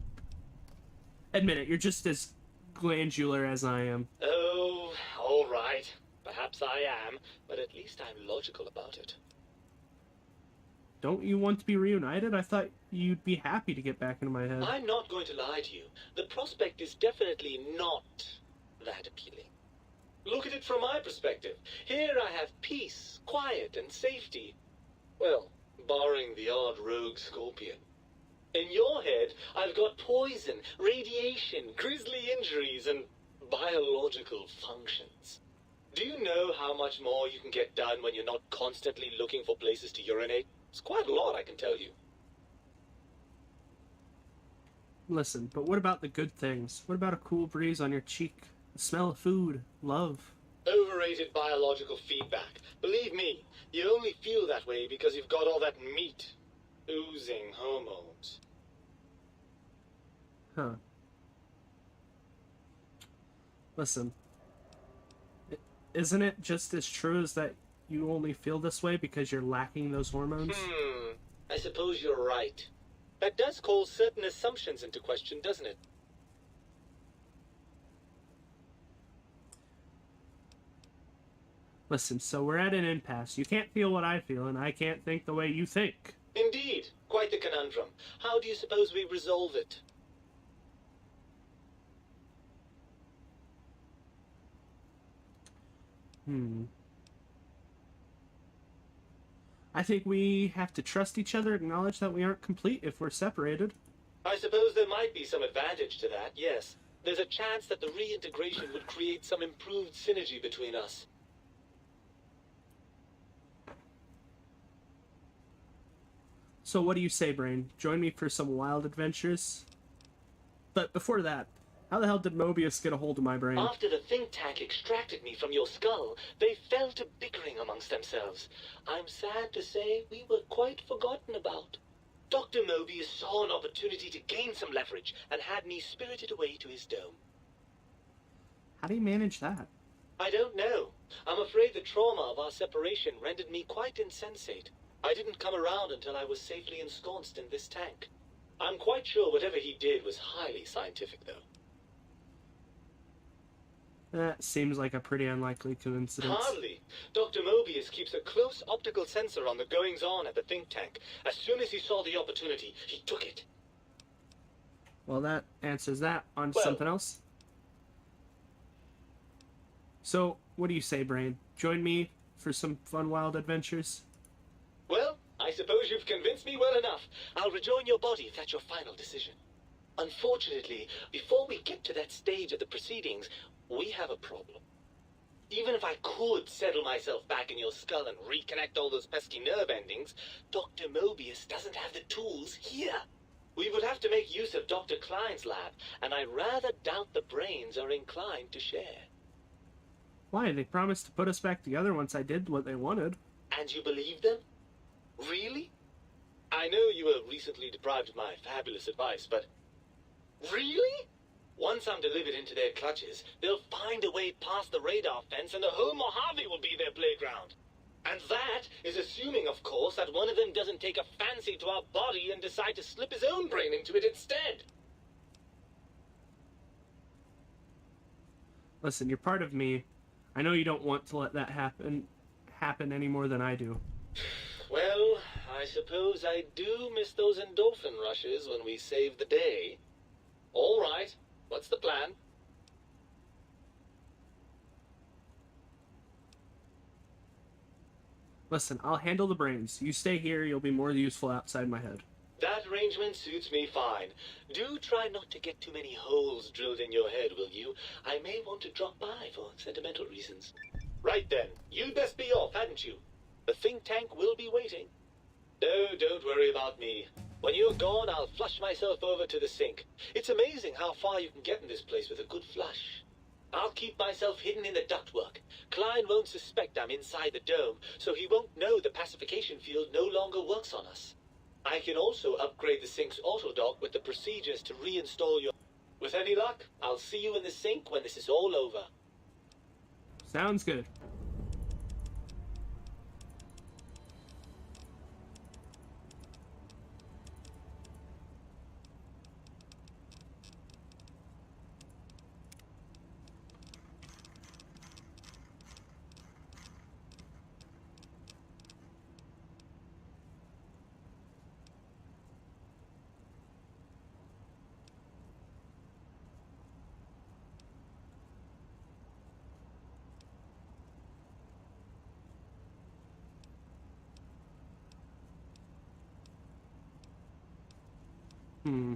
admit it, you're just as glandular as I am. Oh, all right. Perhaps I am, but at least I'm logical about it. Don't you want to be reunited? I thought you'd be happy to get back into my head. I'm not going to lie to you. The prospect is definitely not that appealing. Look at it from my perspective. Here I have peace, quiet, and safety. Well, barring the odd rogue scorpion. In your head, I've got poison, radiation, grisly injuries, and biological functions. Do you know how much more you can get done when you're not constantly looking for places to urinate? It's quite a lot, I can tell you. Listen, but what about the good things? What about a cool breeze on your cheek? The smell of food, love. Overrated biological feedback. Believe me, you only feel that way because you've got all that meat. Oozing hormones. Huh. Listen. Isn't it just as true as that you only feel this way because you're lacking those hormones? I suppose you're right. That does call certain assumptions into question, doesn't it? Listen, so we're at an impasse. You can't feel what I feel, and I can't think the way you think. Indeed. Quite the conundrum. How do you suppose we resolve it? I think we have to trust each other, acknowledge that we aren't complete if we're separated. I suppose there might be some advantage to that, yes. There's a chance that the reintegration would create some improved synergy between us. So what do you say, Brain? Join me for some wild adventures? But before that, how the hell did Mobius get a hold of my brain? After the think tank extracted me from your skull, they fell to bickering amongst themselves. I'm sad to say we were quite forgotten about. Dr. Mobius saw an opportunity to gain some leverage and had me spirited away to his dome. How do you manage that? I don't know. I'm afraid the trauma of our separation rendered me quite insensate. I didn't come around until I was safely ensconced in this tank. I'm quite sure whatever he did was highly scientific, though. That seems like a pretty unlikely coincidence. Hardly. Dr. Mobius keeps a close optical sensor on the goings-on at the think tank. As soon as he saw the opportunity, he took it. Well, that answers that. On to Well- something else. So, what do you say, Brain? Join me for some fun, wild adventures? Well, I suppose you've convinced me well enough. I'll rejoin your body if that's your final decision. Unfortunately, before we get to that stage of the proceedings, we have a problem. Even if I could settle myself back in your skull and reconnect all those pesky nerve endings, Dr. Mobius doesn't have the tools here. We would have to make use of Dr. Klein's lab, and I rather doubt the brains are inclined to share. Why? They promised to put us back together once I did what they wanted. And you believe them? Really? I know you were recently deprived of my fabulous advice, but... Really? Once I'm delivered into their clutches, they'll find a way past the radar fence and the whole Mojave will be their playground. And that is assuming, of course, that one of them doesn't take a fancy to our body and decide to slip his own brain into it instead. Listen, you're part of me. I know you don't want to let that happen any more than I do. Well, I suppose I do miss those endorphin rushes when we save the day. All right, what's the plan? Listen, I'll handle the brains. You stay here, you'll be more useful outside my head. That arrangement suits me fine. Do try not to get too many holes drilled in your head, will you? I may want to drop by for sentimental reasons. Right then, you'd best be off, hadn't you? The think tank will be waiting. No, don't worry about me. When you're gone, I'll flush myself over to the sink. It's amazing how far you can get in this place with a good flush. I'll keep myself hidden in the ductwork. Klein won't suspect I'm inside the dome, so he won't know the pacification field no longer works on us. I can also upgrade the sink's autodock with the procedures to reinstall your... With any luck, I'll see you in the sink when this is all over. Sounds good. Hmm.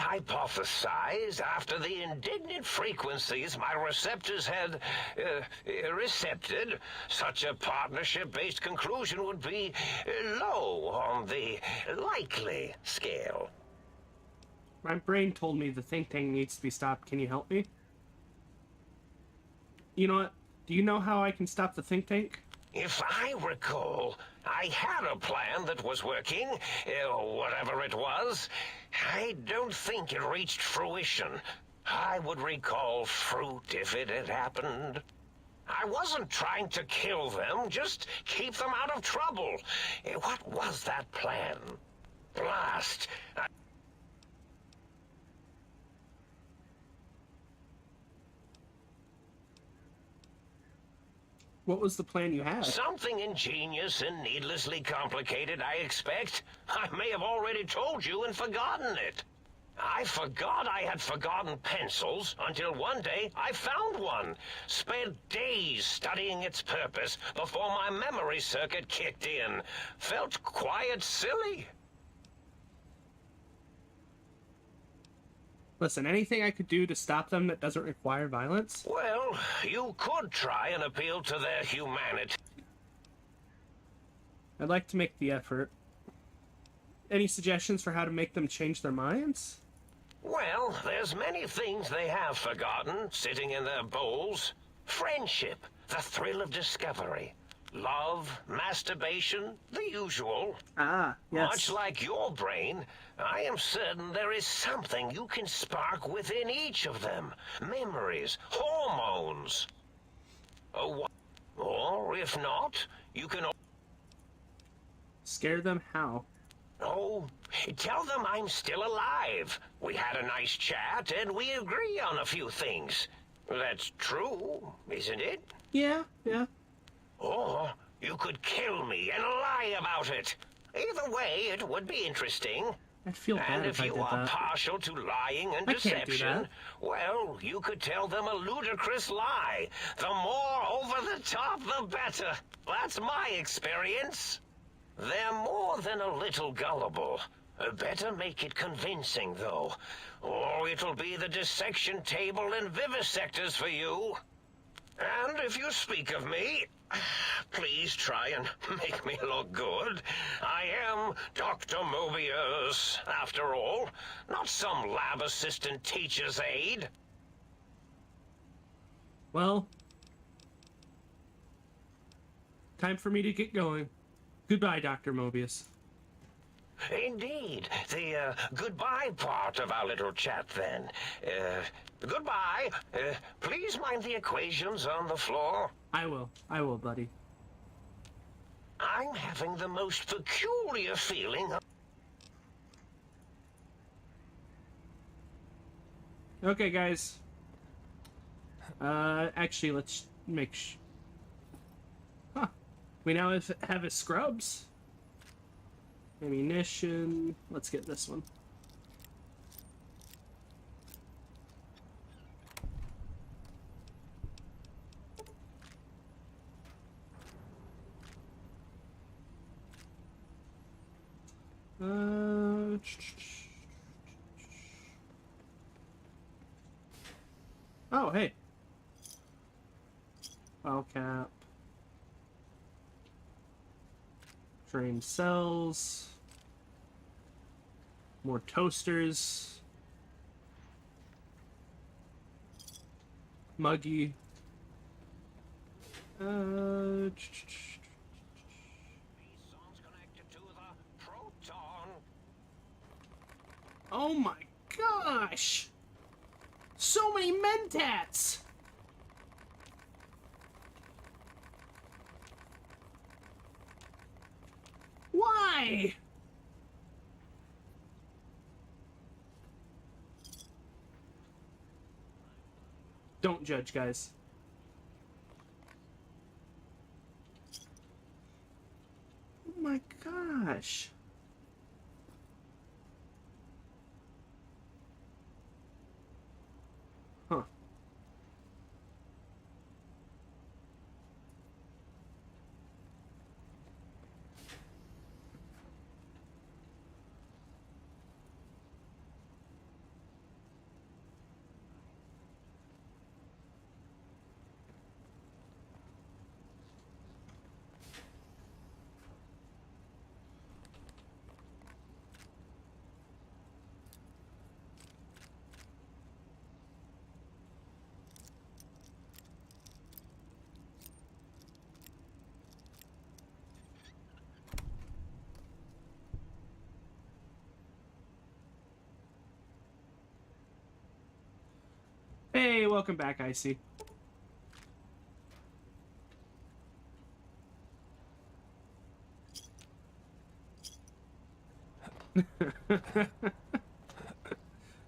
hypothesize after the indignant frequencies my receptors had recepted, such a partnership-based conclusion would be low on the likely scale. My brain told me the think tank needs to be stopped. Can you help me? You know what? Do you know how I can stop the think tank? If I recall, I had a plan that was working, whatever it was. I don't think it reached fruition. I would recall fruit if it had happened. I wasn't trying to kill them, just keep them out of trouble. What was that plan? Blast! What was the plan you had? Something ingenious and needlessly complicated, I expect. I may have already told you and forgotten it. I forgot I had forgotten pencils until one day I found one. Spent days studying its purpose before my memory circuit kicked in. Felt quite silly. Listen, anything I could do to stop them that doesn't require violence? Well, you could try and appeal to their humanity. I'd like to make the effort. Any suggestions for how to make them change their minds? Well, there's many things they have forgotten, sitting in their bowls. Friendship, the thrill of discovery, love, masturbation, the usual. Ah, yes. Much like your brain, I am certain there is something you can spark within each of them. Memories, hormones. Or if not, you can... Scare them how? Oh, tell them I'm still alive. We had a nice chat and we agree on a few things. That's true, isn't it? Yeah. Or you could kill me and lie about it. Either way, it would be interesting. I'd feel bad And if if I you did are that. partial to lying and I can't do deception, that. well, you could tell them a ludicrous lie. The more over the top, the better. That's my experience. They're more than a little gullible. Better make it convincing, though, or it'll be the dissection table and vivisectors for you. And if you speak of me, please try and make me look good. I am Dr. Mobius, after all, not some lab assistant teacher's aide. Well, time for me to get going. Goodbye, Dr. Mobius. Indeed. The goodbye part of our little chat, then. Goodbye. Please mind the equations on the floor. I will, buddy. I'm having the most peculiar feeling. Okay, guys. Actually, let's make Huh. We now have a scrubs. Ammunition. Let's get this one. Oh, hey. File cap. Train cells. More toasters. Muggy. Oh my gosh! So many mentats! Why? Don't judge, guys. Oh my gosh. Huh. welcome back, Icy.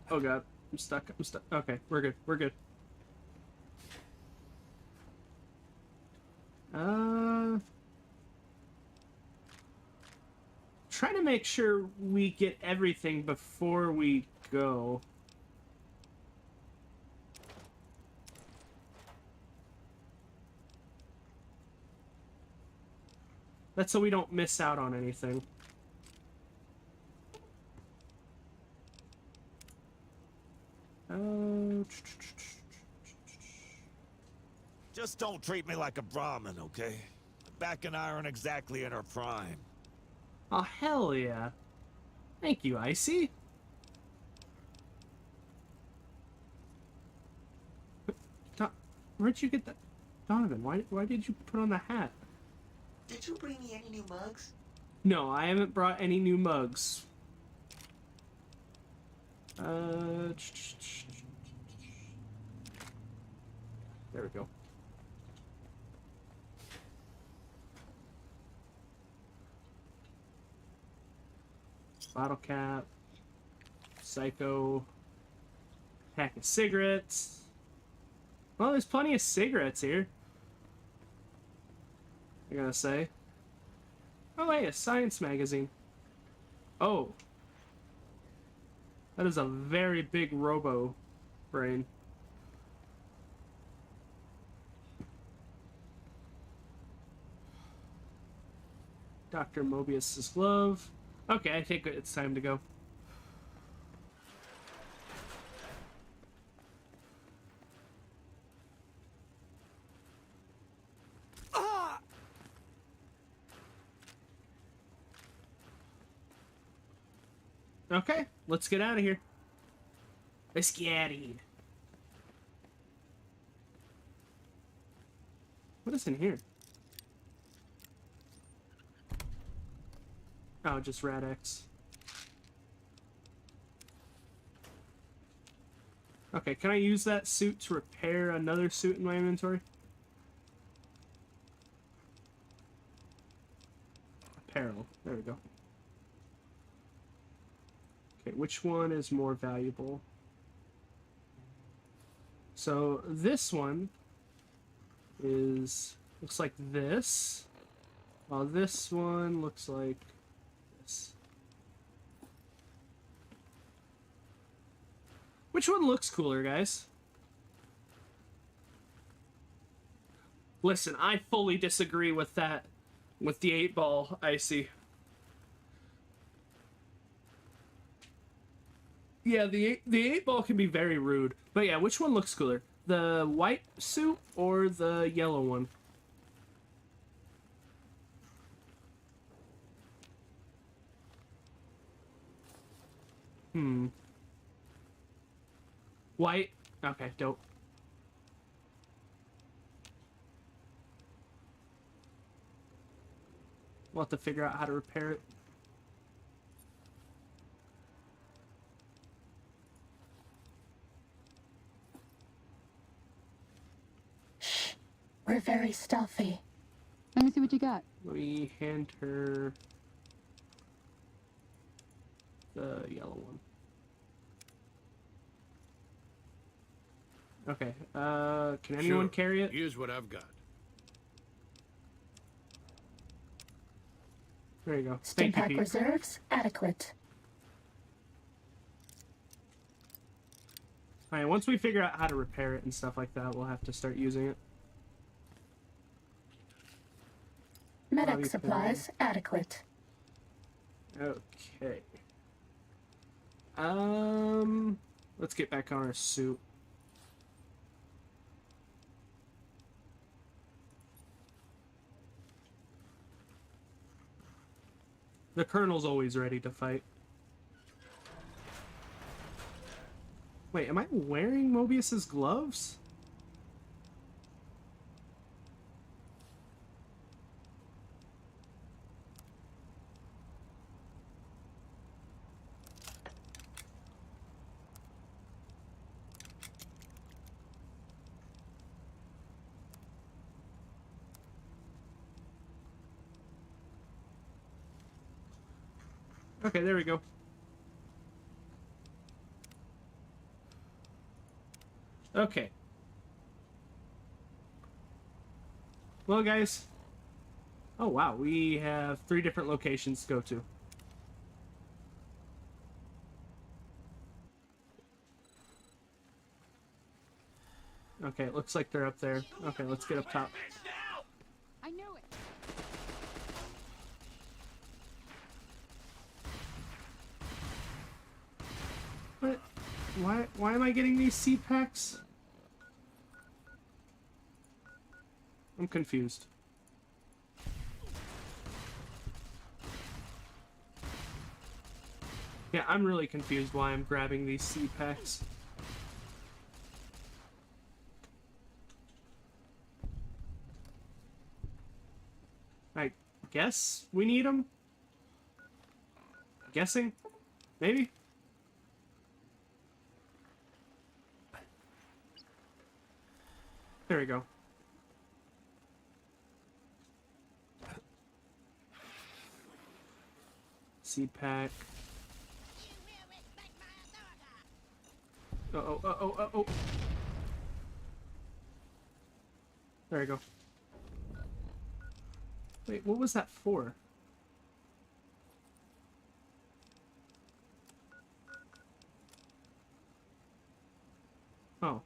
Oh god, I'm stuck. I'm stuck. Okay, we're good. We're good. Try to make sure we get everything before we go. That's so we don't miss out on anything. Just don't treat me like a Brahmin, okay? Back and I aren't exactly in our prime. Oh, hell yeah. Thank you, Icy. Where'd you get that? Donovan, why did you put on the hat? Did you bring me any new mugs? No, I haven't brought any new mugs. There we go. Bottle cap. Psycho. Pack of cigarettes. Well, there's plenty of cigarettes here. I gotta say. Oh, wait, a science magazine. Oh. That is a very big robo brain. Dr. Mobius's glove. Okay, I think it's time to go. Okay, let's get out of here. Let's get out of here. What is in here? Oh, just Rad-X. Okay, can I use that suit to repair another suit in my inventory? Apparel. There we go. Okay, which one is more valuable? So this one looks like this, while this one looks like this. Which one looks cooler, guys? Listen, I fully disagree with that, with the 8-ball, Icy. Yeah, the 8-ball can be very rude. But yeah, which one looks cooler? The white suit or the yellow one? White? Okay, dope. We'll have to figure out how to repair it. We're very stealthy. Let me see what you got. Let me hand her the yellow one. Okay, can anyone Sure. carry it? Here's what I've got. There you go. Stim Thank you, pack Pete. reserves adequate. Alright, once we figure out how to repair it and stuff like that, we'll have to start using it. Medic you supplies adequate. Okay. Let's get back on our suit. The Colonel's always ready to fight. Wait, am I wearing Mobius's gloves? Okay, there we go. Okay. Well, guys. Oh, wow. We have 3 different locations to go to. Okay, it looks like they're up there. Okay, let's get up top. I knew it. What? Why am I getting these seed packs? I'm confused. Yeah, I'm really confused why I'm grabbing these seed packs. I guess we need them? Guessing? Maybe? There we go. Seed pack. Uh-oh. There we go. Wait, what was that for? Oh.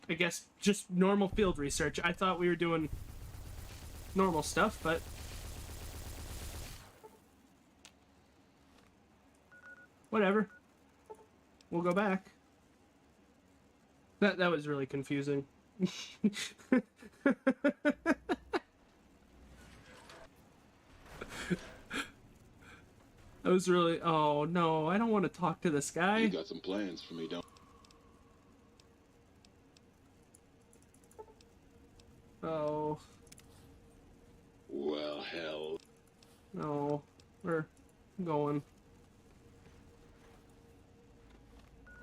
I guess just normal field research. I thought we were doing normal stuff, but... whatever. We'll go back. That was really confusing. I was really... oh, no. I don't want to talk to this guy. You got some plans for me, don't Oh. Well, hell. No. We're going.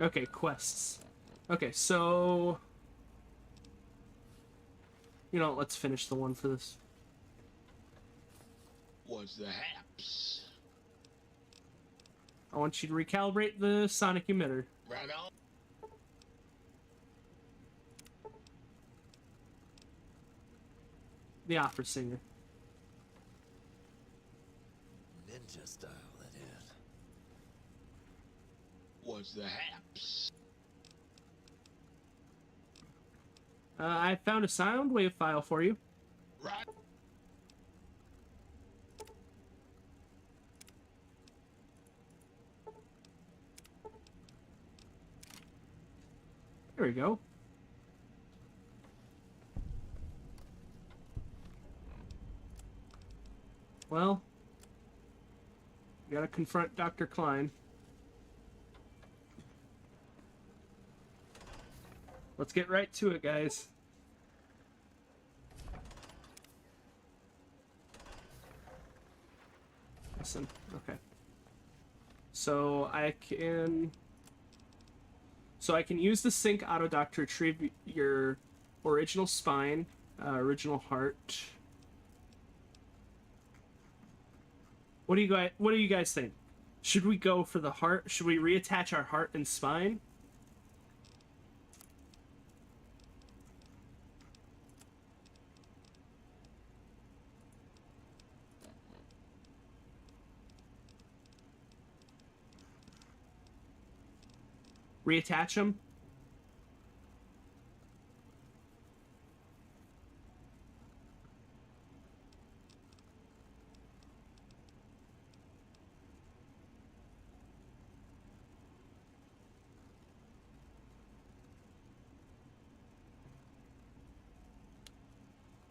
Okay, quests. Okay, so... you know, let's finish the one for this. What's the haps? I want you to recalibrate the sonic emitter. Right on. The opera singer. Ninja style, that is. What's the haps? I found a sound wave file for you. Right. There we go. Well, we gotta confront Dr. Klein. Let's get right to it, guys. Listen, okay. So I can use the sync auto dock to retrieve your original spine, original heart. What do you guys think? Should we go for the heart? Should we reattach our heart and spine? Reattach them?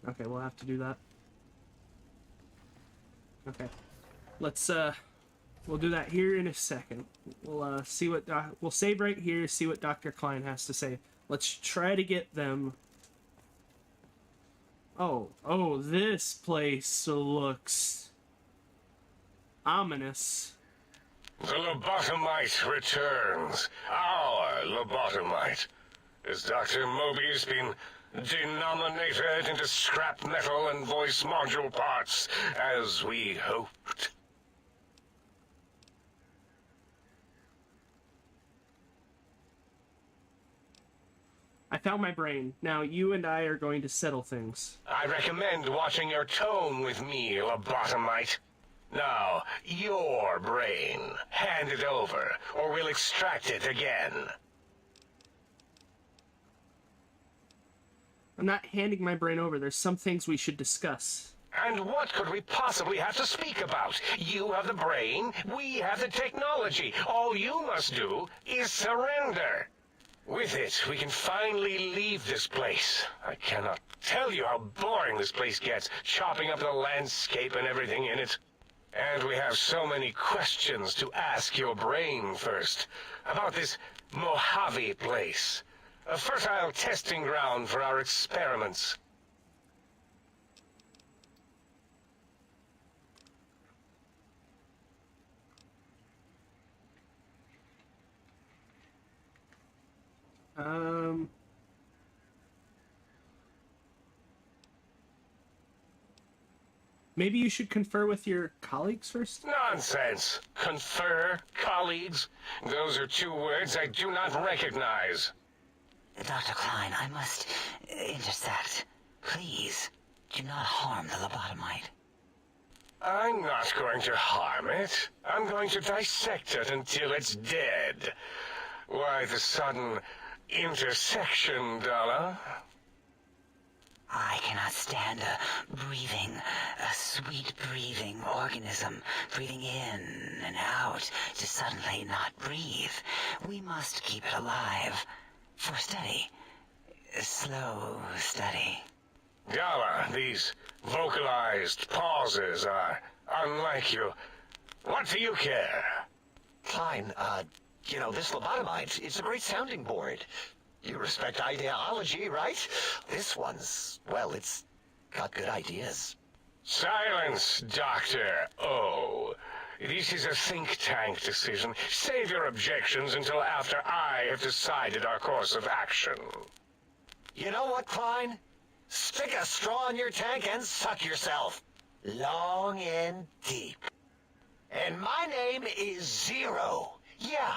Okay, we'll have to do that. Okay. Let's, we'll do that here in a second. We'll, see what, we'll save right here, see what Dr. Klein has to say. Let's try to get them... Oh, this place looks... ominous. The lobotomite returns. Our lobotomite. Has Dr. Mobius been denominated into scrap metal and voice module parts, as we hoped? I found my brain. Now you and I are going to settle things. I recommend watching your tone with me, lobotomite. Now, your brain. Hand it over, or we'll extract it again. I'm not handing my brain over. There's some things we should discuss. And what could we possibly have to speak about? You have the brain, we have the technology. All you must do is surrender. With it, we can finally leave this place. I cannot tell you how boring this place gets, chopping up the landscape and everything in it. And we have so many questions to ask your brain first. About this Mojave place. A fertile testing ground for our experiments. Maybe you should confer with your colleagues first? Nonsense. Confer, colleagues. Those are two words I do not recognize. Dr. Klein, I must intersect. Please, do not harm the lobotomite. I'm not going to harm it. I'm going to dissect it until it's dead. Why the sudden intersection, Dalla? I cannot stand a sweet breathing organism, breathing in and out to suddenly not breathe. We must keep it alive. For study. Slow study. Dalla, these vocalized pauses are unlike you. What do you care? Klein, you know, this lobotomite, it's a great sounding board. You respect ideology, right? This one's, well, it's got good ideas. Silence, Dr. O. This is a think tank decision. Save your objections until after I have decided our course of action. You know what, Klein? Stick a straw in your tank and suck yourself. Long and deep. And my name is Zero. Yeah,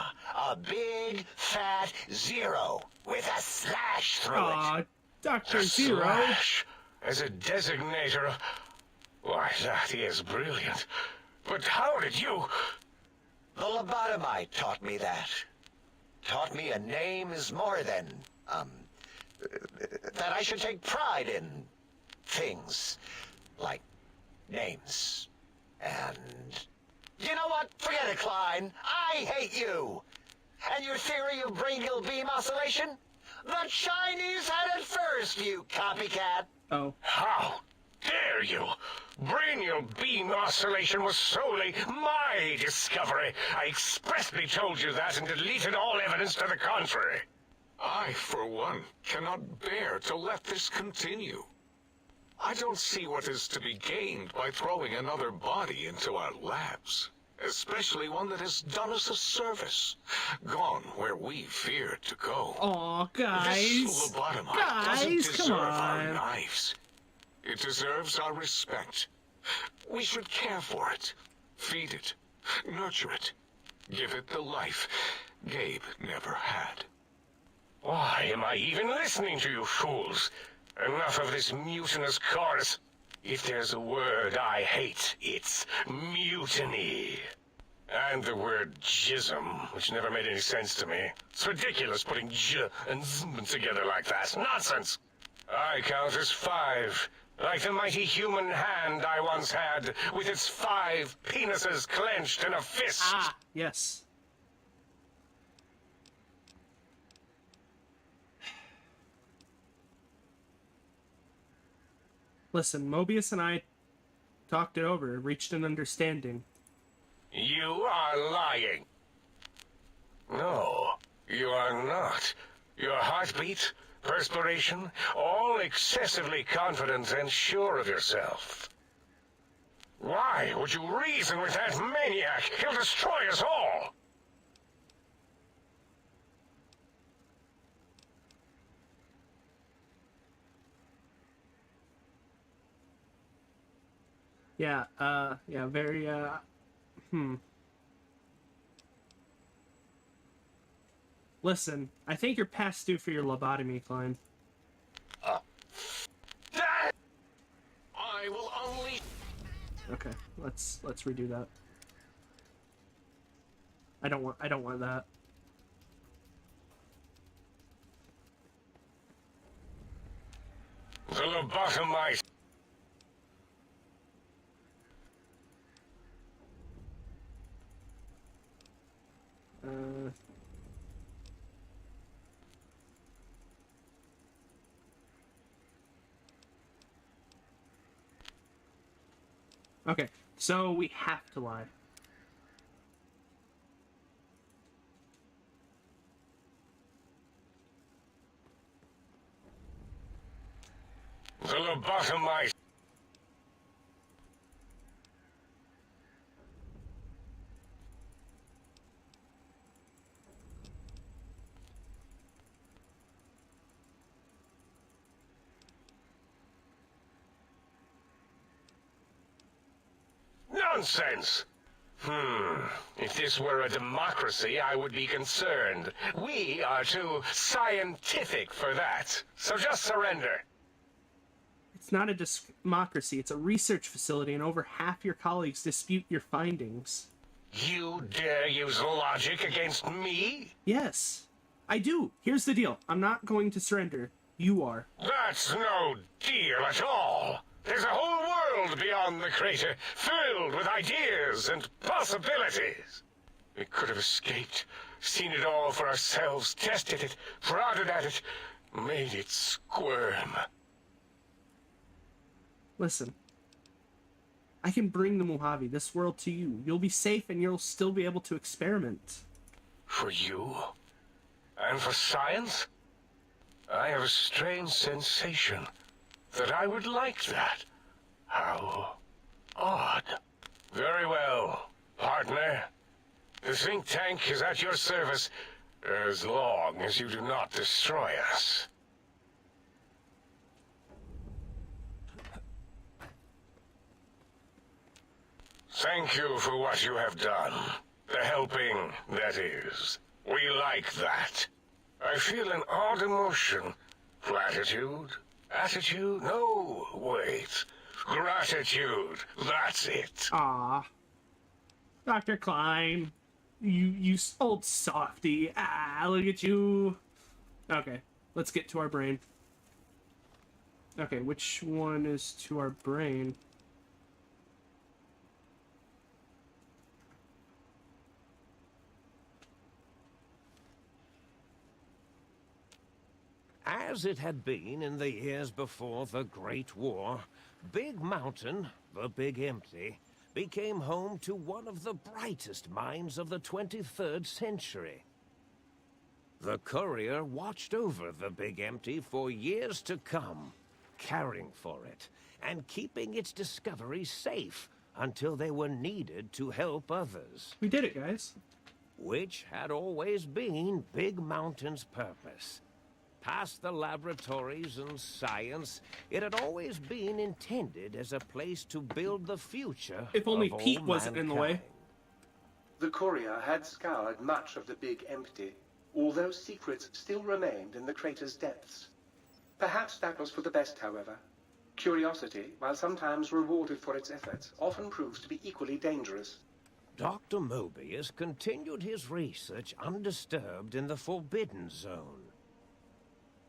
a big, fat zero with a slash through it. Dr. A Zero. slash as a designator. Why, that is brilliant. But how did you... The lobotomite taught me that. Taught me a name is more than, that I should take pride in things like names. And you know what? Forget it, Klein. I hate you. And your theory of brain-gill beam oscillation? The Chinese had it first, you copycat. Oh. How dare you? Brainial beam oscillation was solely my discovery. I expressly told you that and deleted all evidence to the contrary. I, for one, cannot bear to let this continue. I don't see what is to be gained by throwing another body into our labs, especially one that has done us a service, gone where we feared to go. Aw, guys. This lobotomite doesn't deserve our knives. It deserves our respect. We should care for it, feed it, nurture it, give it the life Gabe never had. Why am I even listening to you fools? Enough of this mutinous chorus. If there's a word I hate, it's mutiny. And the word jism, which never made any sense to me. It's ridiculous putting j and zm together like that. Nonsense! I count as 5. Like the mighty human hand I once had, with its 5 penises clenched in a fist. Ah, yes. Listen, Mobius and I talked it over, reached an understanding. You are lying. No, you are not. Your heartbeat, perspiration, all excessively confident and sure of yourself. Why would you reason with that maniac? He'll destroy us all. Yeah, yeah, very, Listen, I think you're past due for your lobotomy, Klein. I will only... Okay, let's redo that. I don't want that. The lobotomize. Okay, so we have to lie. The lobotomize. Nonsense! If this were a democracy, I would be concerned. We are too scientific for that. So just surrender. It's not a democracy, it's a research facility, and over half your colleagues dispute your findings. You dare use logic against me? Yes, I do. Here's the deal. I'm not going to surrender. You are. That's no deal at all. There's a whole world beyond the crater, filled with ideas and possibilities. We could have escaped, seen it all for ourselves, tested it, prodded at it, made it squirm. Listen. I can bring the Mojave, this world, to you. You'll be safe and you'll still be able to experiment. For you? And for science? I have a strange sensation that I would like that. How odd. Very well, partner. The think tank is at your service as long as you do not destroy us. Thank you for what you have done. The helping, that is. We like that. I feel an odd emotion. Platitude? Attitude? No, wait. Gratitude. That's it. Ah, Dr. Klein. You old softy. Ah, look at you. Okay, let's get to our brain. Okay, which one is to our brain? As it had been in the years before the Great War, Big Mountain, the Big Empty, became home to one of the brightest minds of the 23rd century. The courier watched over the Big Empty for years to come, caring for it and keeping its discoveries safe until they were needed to help others. We did it, guys. Which had always been Big Mountain's purpose. Past the laboratories and science, it had always been intended as a place to build the future. If only of Pete all wasn't in the way. mankind. The courier had scoured much of the Big Empty, although secrets still remained in the crater's depths. Perhaps that was for the best, however. Curiosity, while sometimes rewarded for its efforts, often proves to be equally dangerous. Dr. Mobius continued his research undisturbed in the Forbidden Zone.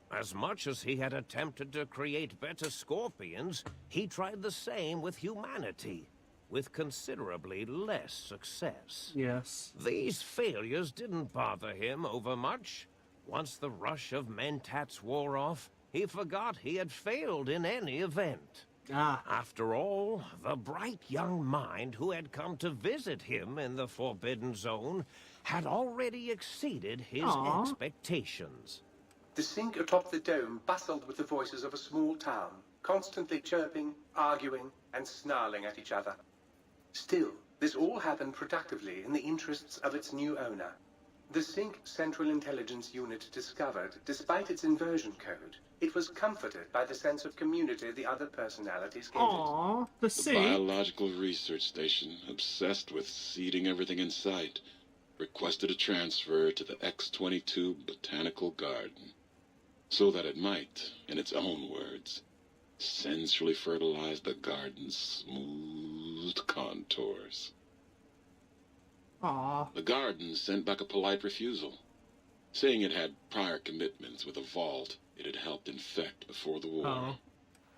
As much as he had attempted to create better scorpions, he tried the same with humanity, with considerably less success. Yes. These failures didn't bother him overmuch. Once the rush of mentats wore off, he forgot he had failed in any event. After all, the bright young mind who had come to visit him in the Forbidden Zone had already exceeded his expectations. The sink atop the dome bustled with the voices of a small town, constantly chirping, arguing, and snarling at each other. Still, this all happened productively in the interests of its new owner. The Sync Central Intelligence Unit discovered, despite its inversion code, it was comforted by the sense of community the other personalities gave Aww, the The Sync. biological research station, obsessed with seeding everything in sight, requested a transfer to the X-22 Botanical Garden, so that it might, in its own words, sensually fertilize the garden's smooth contours. Aww. The garden sent back a polite refusal, saying it had prior commitments with a vault it had helped infect before the war. Oh.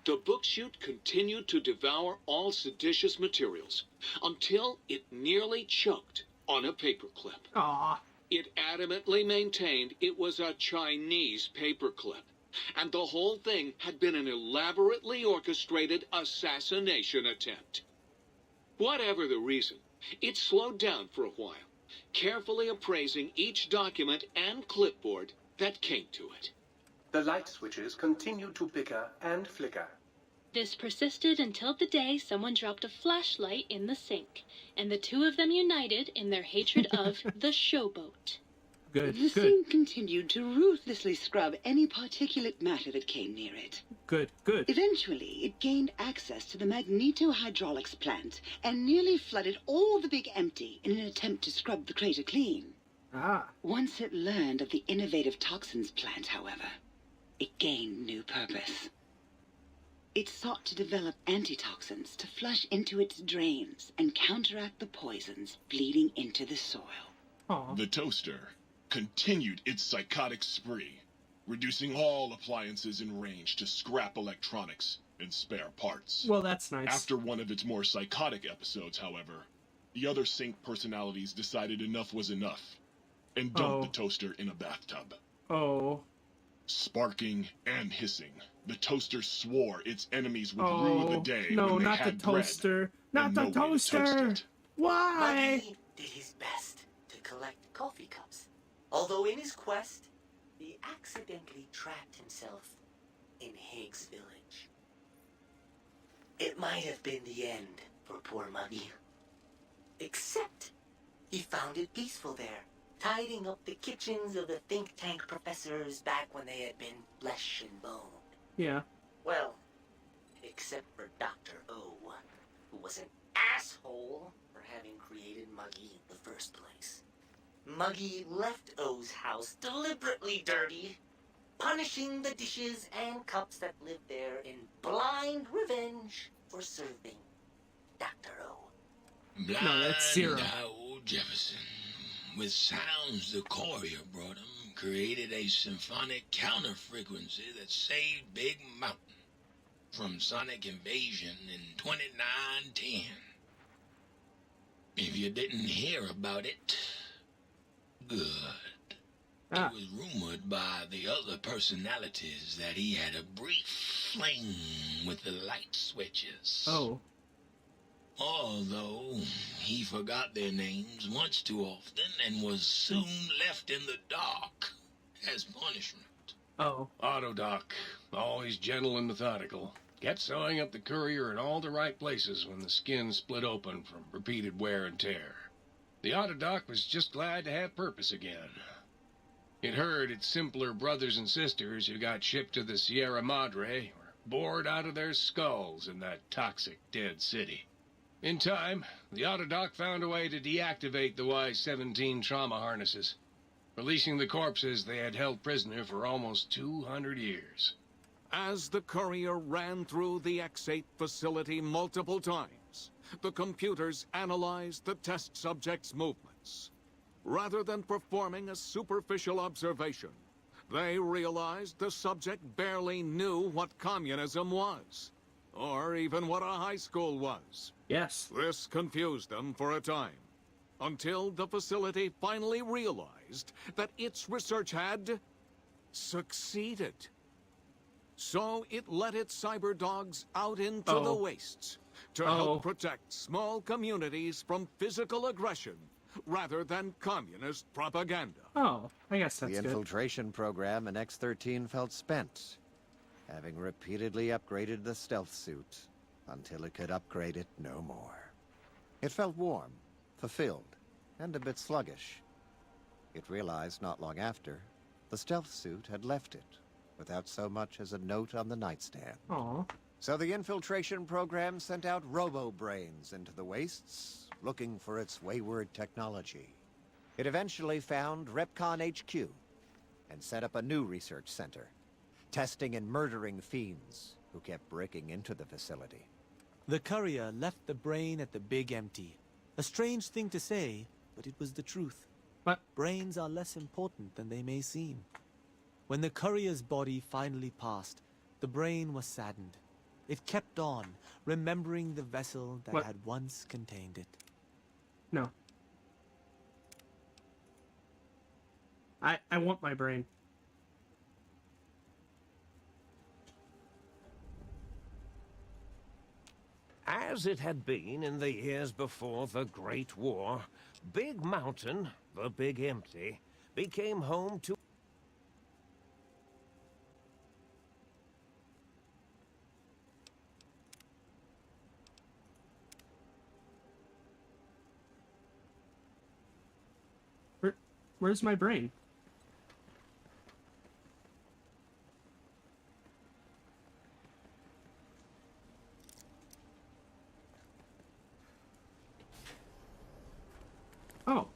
The book chute continued to devour all seditious materials until it nearly choked on a paperclip. Aww. It adamantly maintained it was a Chinese paperclip, and the whole thing had been an elaborately orchestrated assassination attempt. Whatever the reason, it slowed down for a while, carefully appraising each document and clipboard that came to it. The light switches continued to bicker and flicker. This persisted until the day someone dropped a flashlight in the sink, and the two of them united in their hatred of the showboat. Good, The good, sink continued to ruthlessly scrub any particulate matter that came near it. good, good. Eventually, it gained access to the magneto-hydraulics plant and nearly flooded all the Big Empty in an attempt to scrub the crater clean. Ah. Once it learned of the innovative toxins plant, however, it gained new purpose. It sought to develop antitoxins to flush into its drains and counteract the poisons bleeding into the soil. Aww. The toaster continued its psychotic spree, reducing all appliances in range to scrap electronics and spare parts. Well, that's nice. After one of its more psychotic episodes, however, the other Sync personalities decided enough was enough and dumped the toaster in a bathtub. Oh. Sparking and hissing, the toaster swore its enemies would rue the day no, when they not had the toaster. bread Not and the no way to toast toaster. it. Why? Muggy did his best to collect coffee cups, although in his quest, he accidentally trapped himself in Higgs Village. It might have been the end for poor Muggy. Except, he found it peaceful there, tidying up the kitchens of the think tank professors back when they had been flesh and bone. Yeah. Well, except for Dr. O, who was an asshole for having created Muggy in the first place. Muggy left O's house deliberately dirty, punishing the dishes and cups that lived there in blind revenge for serving Dr. O. No, that's Zero. Old Jefferson, with sounds the courier brought him, created a symphonic counter-frequency that saved Big Mountain from sonic invasion in 2910. If you didn't hear about it, good. It was rumored by the other personalities that he had a brief fling with the light switches. Oh. Although he forgot their names much too often and was soon left in the dark as punishment. Oh. Autodoc, always gentle and methodical, kept sewing up the courier in all the right places when the skin split open from repeated wear and tear. The Autodoc was just glad to have purpose again. It heard its simpler brothers and sisters who got shipped to the Sierra Madre were bored out of their skulls in that toxic dead city. In time, the Autodoc found a way to deactivate the Y-17 trauma harnesses, releasing the corpses they had held prisoner for almost 200 years. As the courier ran through the X-8 facility multiple times, the computers analyzed the test subject's movements. Rather than performing a superficial observation, they realized the subject barely knew what communism was, or even what a high school was. Yes. This confused them for a time, until the facility finally realized that its research had succeeded. So it let its cyber dogs out into the wastes to help protect small communities from physical aggression rather than communist propaganda. Oh, I guess that's The good. infiltration program in X-13 felt spent, having repeatedly upgraded the stealth suit until it could upgrade it no more. It felt warm, fulfilled, and a bit sluggish. It realized not long after, the stealth suit had left it, without so much as a note on the nightstand. Aw. So the infiltration program sent out robo-brains into the wastes, looking for its wayward technology. It eventually found Repcon HQ, and set up a new research center, testing and murdering fiends who kept breaking into the facility. The courier left the brain at the Big Empty. A strange thing to say, but it was the truth. What? Brains are less important than they may seem. When the courier's body finally passed, the brain was saddened. It kept on, remembering the vessel that had once contained it. No. I want my brain. As it had been in the years before the Great War, Big Mountain, the Big Empty, became home to... Where's my brain? Oh.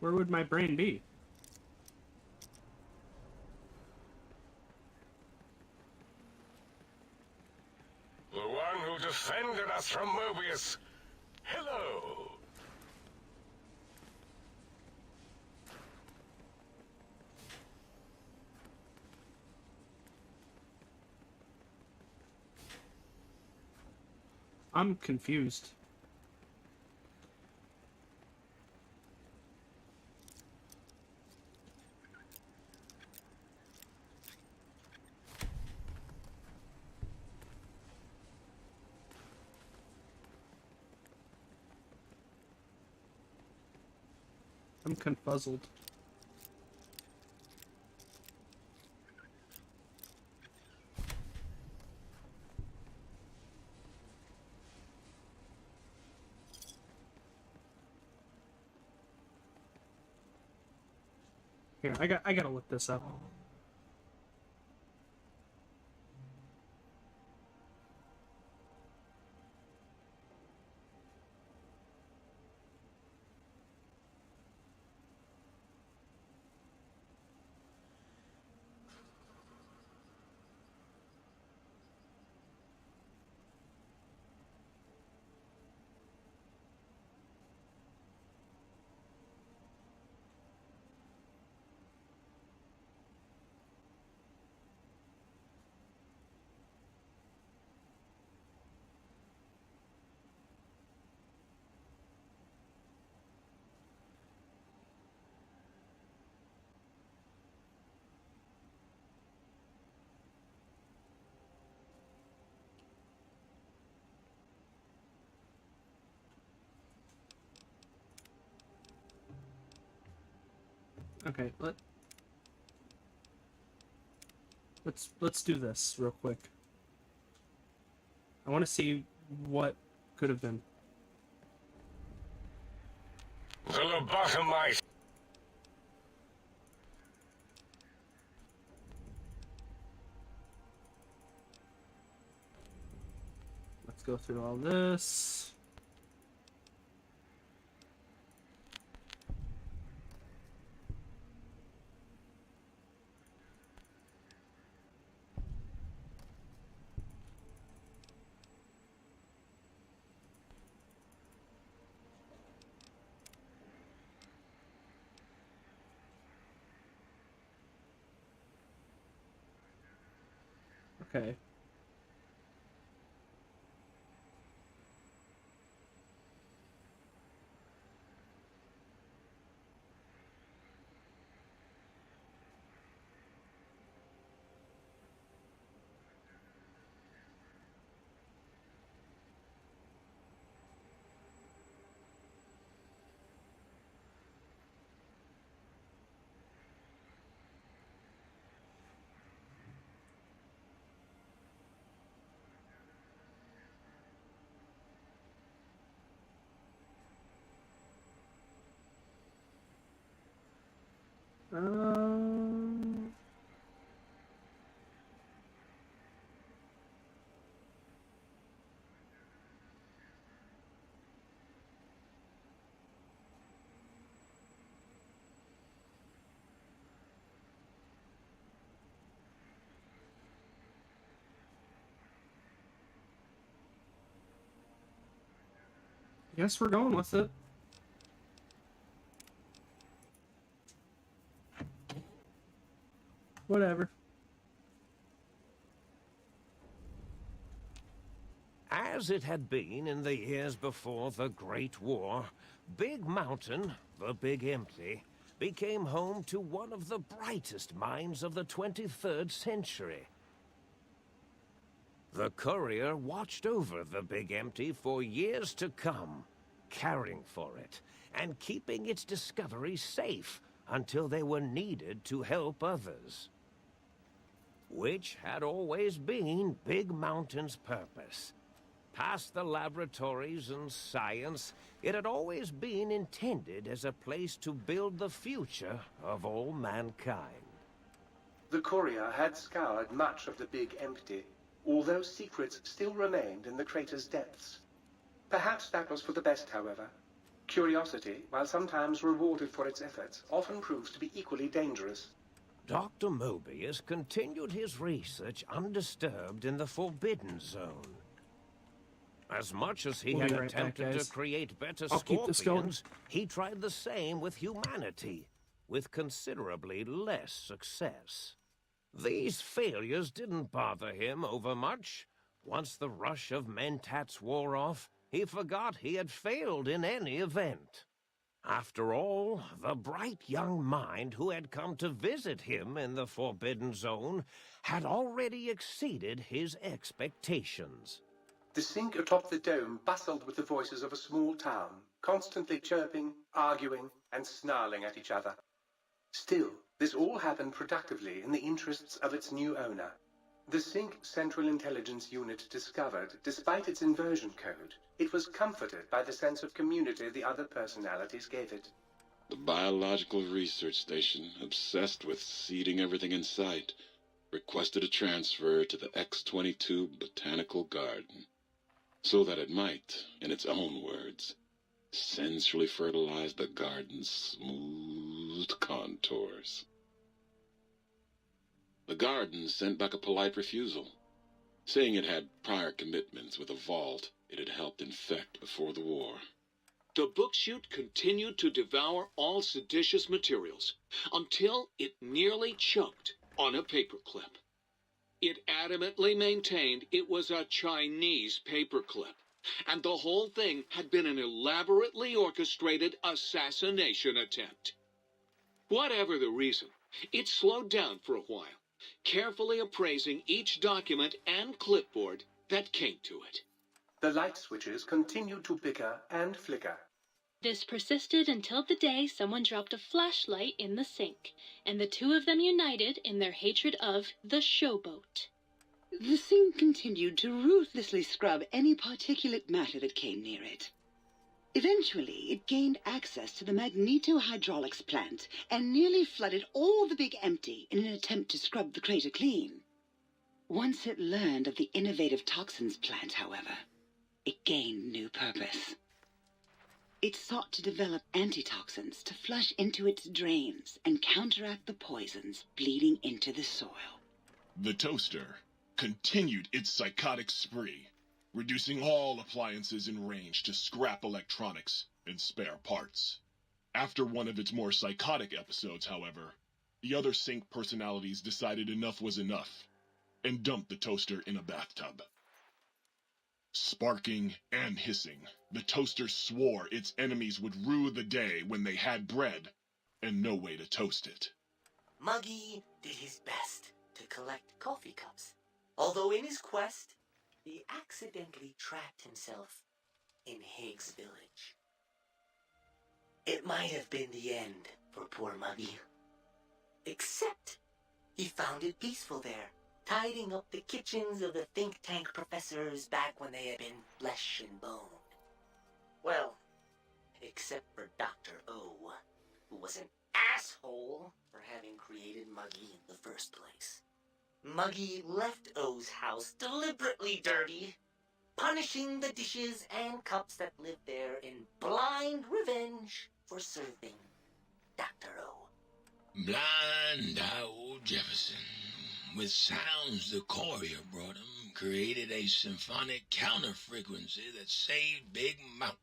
Where would my brain be? The one who defended us from Mobius. Hello. I'm confused. I'm confuzzled. Here, I gotta look this up. Okay, let's do this real quick. I want to see what could have been. The lobotomized. Let's go through all this. Okay. Um... Guess we're going with it. Whatever. As it had been in the years before the Great War, Big Mountain, the Big Empty, became home to one of the brightest minds of the 23rd century. The courier watched over the Big Empty for years to come, caring for it and keeping its discoveries safe until they were needed to help others. Which had always been Big Mountain's purpose. Past the laboratories and science, it had always been intended as a place to build the future of all mankind. The courier had scoured much of the Big Empty, although secrets still remained in the crater's depths. Perhaps that was for the best, however. Curiosity, while sometimes rewarded for its efforts, often proves to be equally dangerous. Dr. Mobius continued his research undisturbed in the Forbidden Zone. As much as he had attempted to create better scorpions, he tried the same with humanity, with considerably less success. These failures didn't bother him overmuch. Once the rush of mentats wore off, he forgot he had failed in any event. After all, the bright young mind who had come to visit him in the Forbidden Zone had already exceeded his expectations. The sink atop the dome bustled with the voices of a small town, constantly chirping, arguing, and snarling at each other. Still, this all happened productively in the interests of its new owner. The Sync Central Intelligence Unit discovered, despite its inversion code, it was comforted by the sense of community the other personalities gave it. The biological research station, obsessed with seeding everything in sight, requested a transfer to the X-22 Botanical Garden, so that it might, in its own words, sensually fertilize the garden's smooth contours. The garden sent back a polite refusal, saying it had prior commitments with a vault it had helped infect before the war. The book chute continued to devour all seditious materials until it nearly choked on a paperclip. It adamantly maintained it was a Chinese paperclip, and the whole thing had been an elaborately orchestrated assassination attempt. Whatever the reason, it slowed down for a while, carefully appraising each document and clipboard that came to it. The light switches continued to bicker and flicker. This persisted until the day someone dropped a flashlight in the sink, and the two of them united in their hatred of the showboat. The sink continued to ruthlessly scrub any particulate matter that came near it. Eventually, it gained access to the magneto-hydraulics plant and nearly flooded all the Big Empty in an attempt to scrub the crater clean. Once it learned of the innovative toxins plant, however, it gained new purpose. It sought to develop antitoxins to flush into its drains and counteract the poisons bleeding into the soil. The toaster continued its psychotic spree, reducing all appliances in range to scrap electronics and spare parts. After one of its more psychotic episodes, however, the other Sync personalities decided enough was enough and dumped the toaster in a bathtub. Sparking and hissing, the toaster swore its enemies would rue the day when they had bread and no way to toast it. Muggy did his best to collect coffee cups, although in his quest, he accidentally trapped himself in Higgs Village. It might have been the end for poor Muggy. Except he found it peaceful there, tidying up the kitchens of the think tank professors back when they had been flesh and bone. Well, except for Dr. O, who was an asshole for Muggy in the first place. Muggy left O's house deliberately dirty, punishing the dishes and cups that lived there in blind revenge for serving Dr. O. Blind old Jefferson, with sounds the courier brought him, created a symphonic counter frequency that saved Big Mountain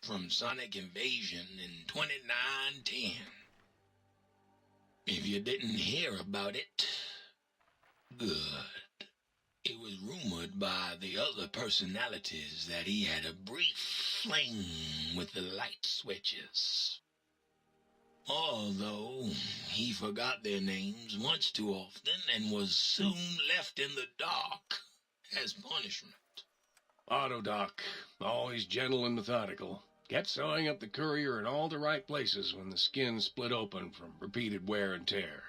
from sonic invasion in 2910. If you didn't hear about it, good. It was rumored by the other personalities that he had a brief fling with the light switches. Although he forgot their names much too often and was soon left in the dark as punishment. Autodoc, always gentle and methodical, kept sewing up the courier in all the right places when the skin split open from repeated wear and tear.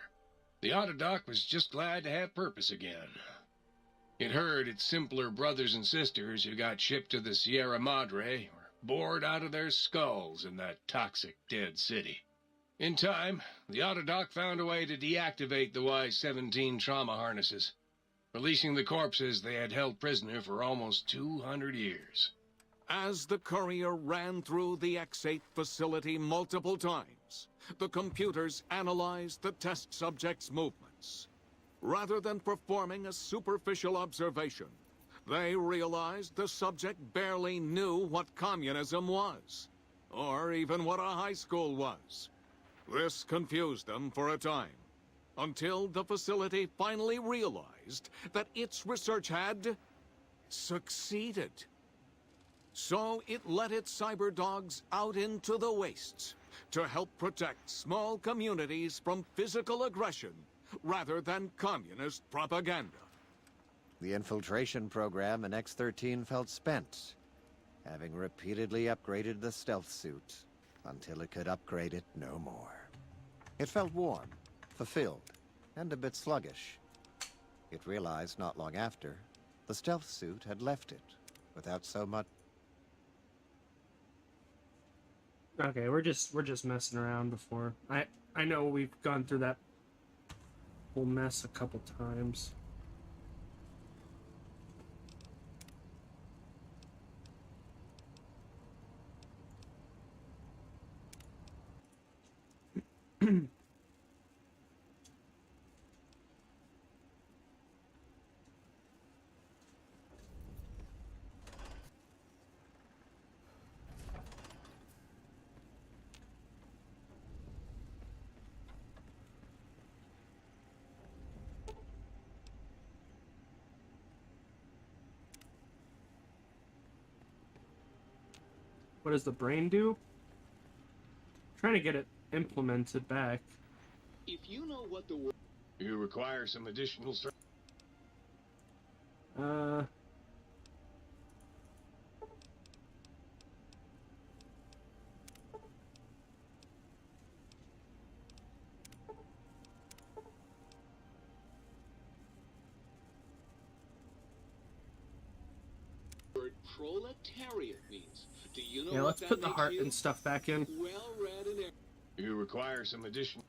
The Autodoc was just glad to have purpose again. It heard its simpler brothers and sisters who got shipped to the Sierra Madre were bored out of their skulls in that toxic dead city. In time, the Autodoc found a way to deactivate the Y-17 trauma harnesses, releasing the corpses they had held prisoner for almost 200 years. As the courier ran through the X8 facility multiple times, the computers analyzed the test subject's movements. Rather than performing a superficial observation, they realized the subject barely knew what communism was, or even what a high school was. This confused them for a time, until the facility finally realized that its research had succeeded. So it let its cyber dogs out into the wastes to help protect small communities from physical aggression rather than communist propaganda. The infiltration program in X-13 felt spent, having repeatedly upgraded the stealth suit until it could upgrade it no more. It felt warm, fulfilled, and a bit sluggish. It realized not long after, the stealth suit had left it without so much. Okay, we're just messing around before. I know we've gone through that whole mess a couple times. What does the brain do? Trying to get it implemented back. If you know what the You require some additional word proletariat means. Do you know Yeah, what let's that put the makes heart you? and stuff back in. Well read and You require some additional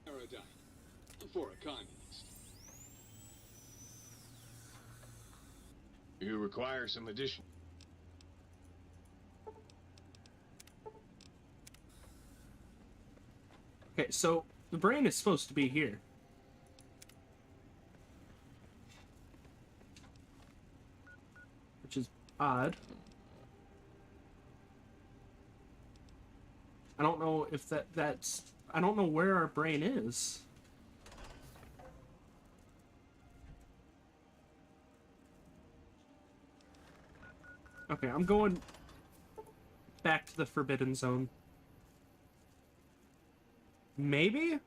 paradigm for a communist. You require some additional Okay, so the brain is supposed to be here. Which is odd. I don't know if that's... I don't know where our brain is. Okay, I'm going back to the Forbidden Zone. Maybe?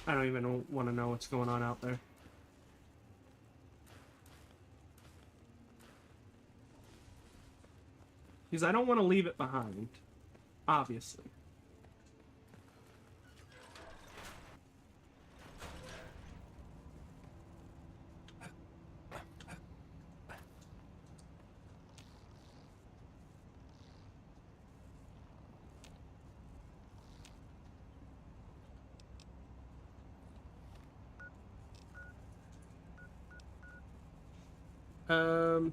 I don't even want to know what's going on out there. Because I don't want to leave it behind. Obviously. Okay.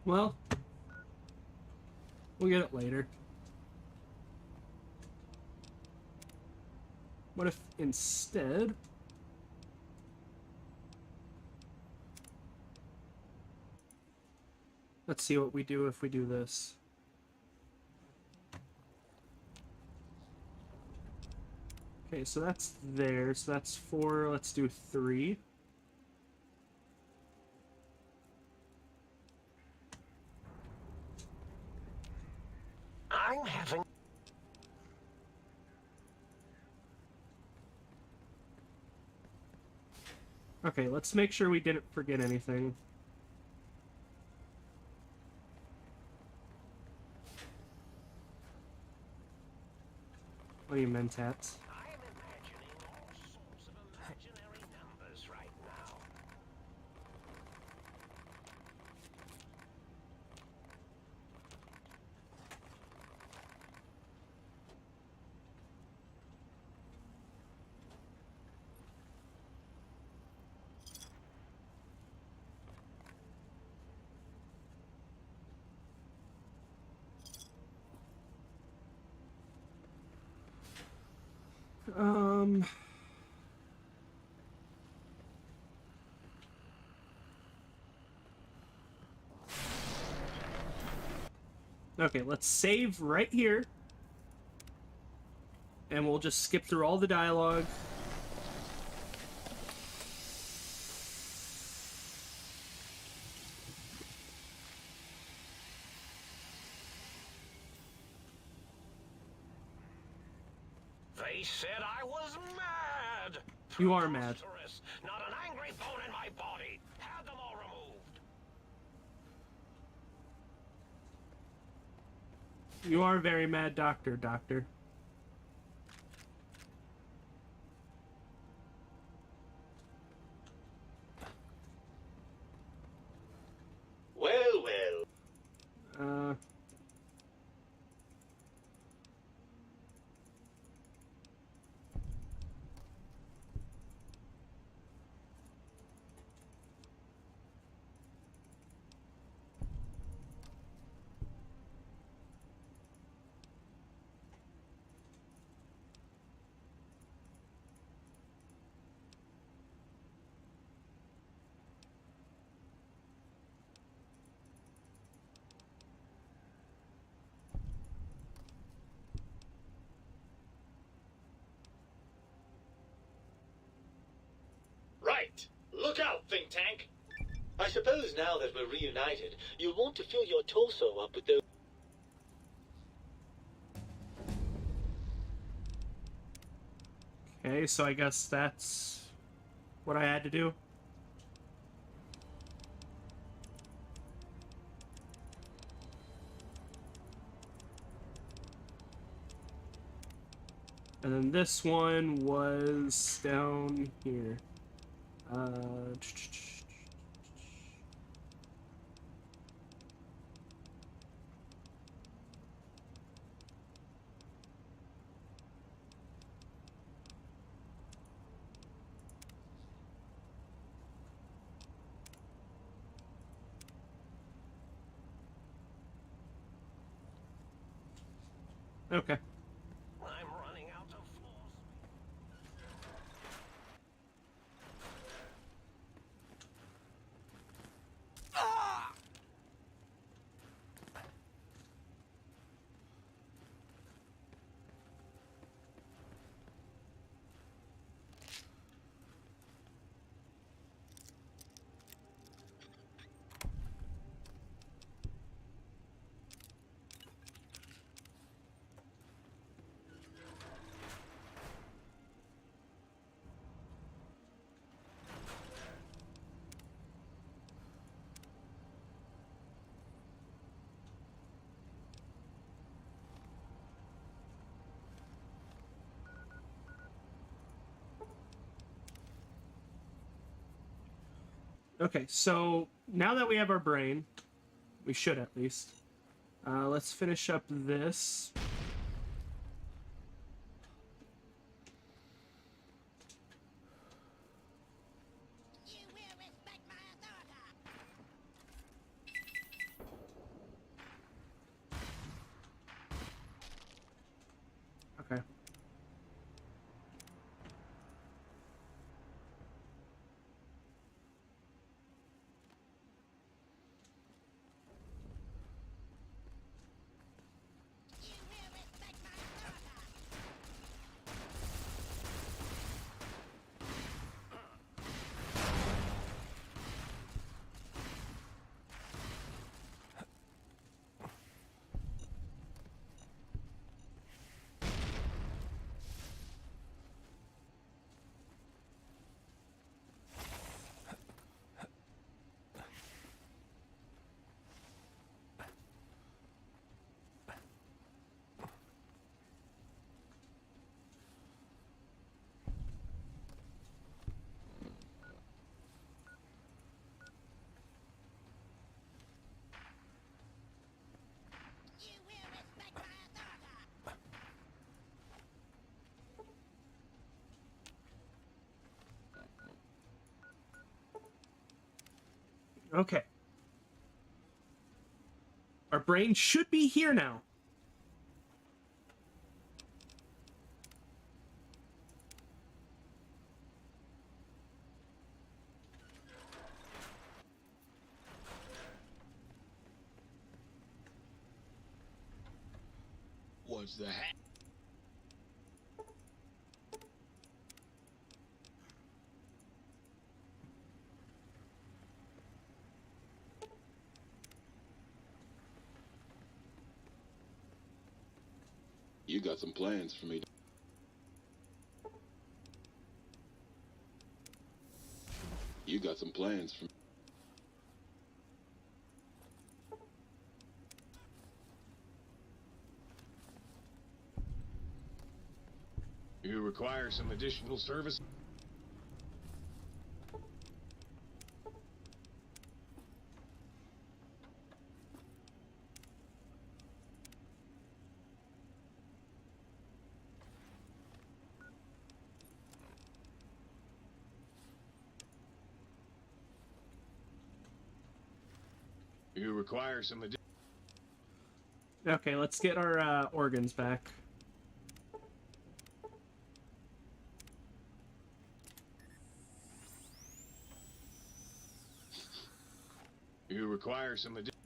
Well, we'll get it later. What if instead... Let's see what we do if we do this. Okay, so that's there. So that's 4. Let's do 3. I'm having... Okay, let's make sure we didn't forget anything. What do you mean, Tats? I'm imagining all sorts of imaginary numbers right now. Okay, let's save right here. And we'll just skip through all the dialogue. They said I was mad. You are mad. Preposterous. Not an angry bone in my body. Had them all removed. You are very mad, Doctor. Well, well. Right. Look out, think tank. I suppose now that we're reunited, you'll want to fill your torso up with those... Okay, so I guess that's what I had to do. And then this one was down here. Okay. I'm running out of floor space. Ah! Okay, so now that we have our brain, we should at least. Let's finish up this. Okay. Okay. Our brain should be here now. Was the hat? You got some plans for me. You got some plans for me. You require some additional service? You require some additional... Okay, let's get our organs back. You require some additional...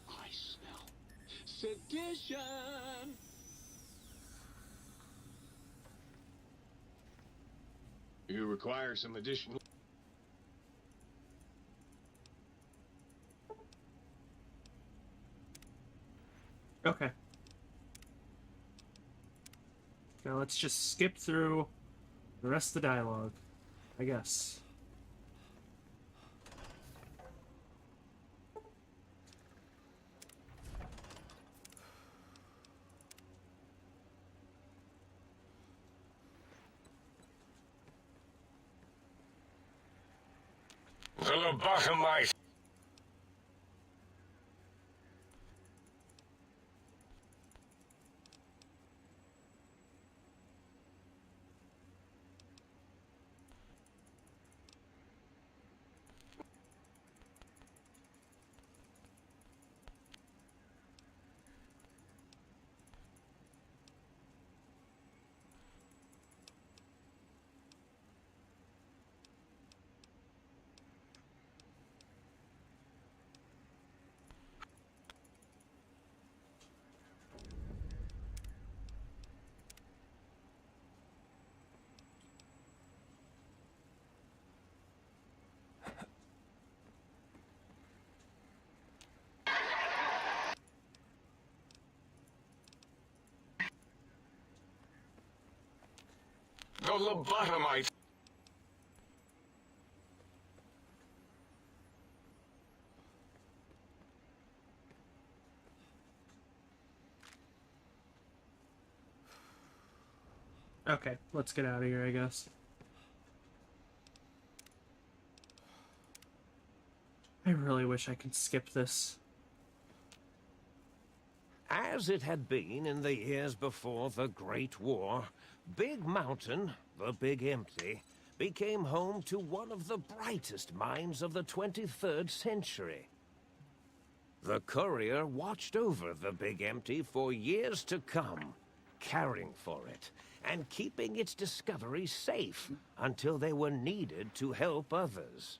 I smell sedition. You require some additional... Okay. Now let's just skip through the rest of the dialogue, I guess. The lobotomized... The lobotomized... Okay, let's get out of here, I guess. I really wish I could skip this. As it had been in the years before the Great War, Big Mountain, the Big Empty, became home to one of the brightest minds of the 23rd century. The courier watched over the Big Empty for years to come, caring for it and keeping its discoveries safe until they were needed to help others.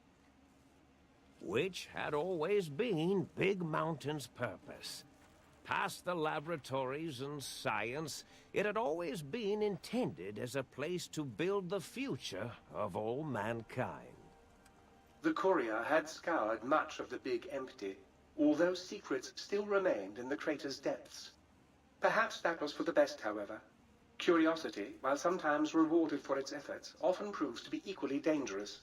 Which had always been Big Mountain's purpose. Past the laboratories and science, it had always been intended as a place to build the future of all mankind. The courier had scoured much of the Big Empty, although secrets still remained in the crater's depths. Perhaps that was for the best, however. Curiosity, while sometimes rewarded for its efforts, often proves to be equally dangerous.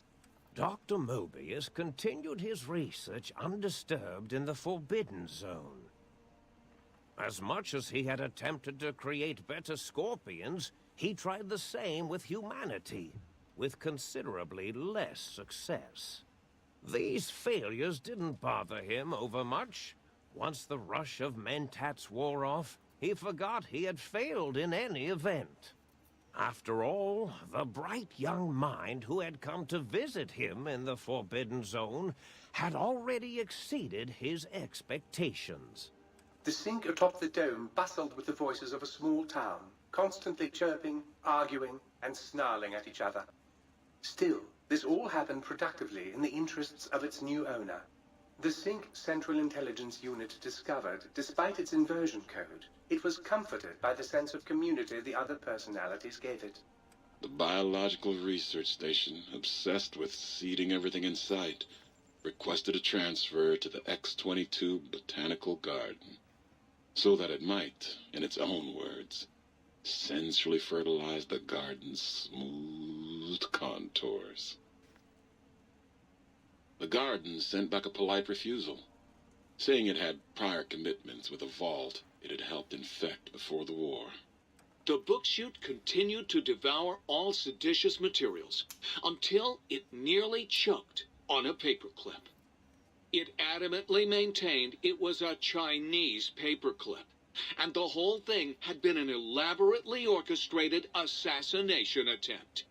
Dr. Mobius continued his research undisturbed in the Forbidden Zone. As much as he had attempted to create better scorpions, he tried the same with humanity, with considerably less success. These failures didn't bother him overmuch. Once the rush of mentats wore off, he forgot he had failed in any event. After all, the bright young mind who had come to visit him in the Forbidden Zone had already exceeded his expectations. The sink atop the dome bustled with the voices of a small town, constantly chirping, arguing, and snarling at each other. Still, this all happened productively in the interests of its new owner. The Sync Central Intelligence Unit discovered, despite its inversion code, it was comforted by the sense of community the other personalities gave it. The biological research station, obsessed with seeding everything in sight, requested a transfer to the X-22 Botanical Garden, so that it might, in its own words, sensually fertilize the garden's smooth contours. The garden sent back a polite refusal, saying it had prior commitments with a vault it had helped infect before the war. The book chute continued to devour all seditious materials until it nearly choked on a paperclip. It adamantly maintained it was a Chinese paperclip, and the whole thing had been an elaborately orchestrated assassination attempt.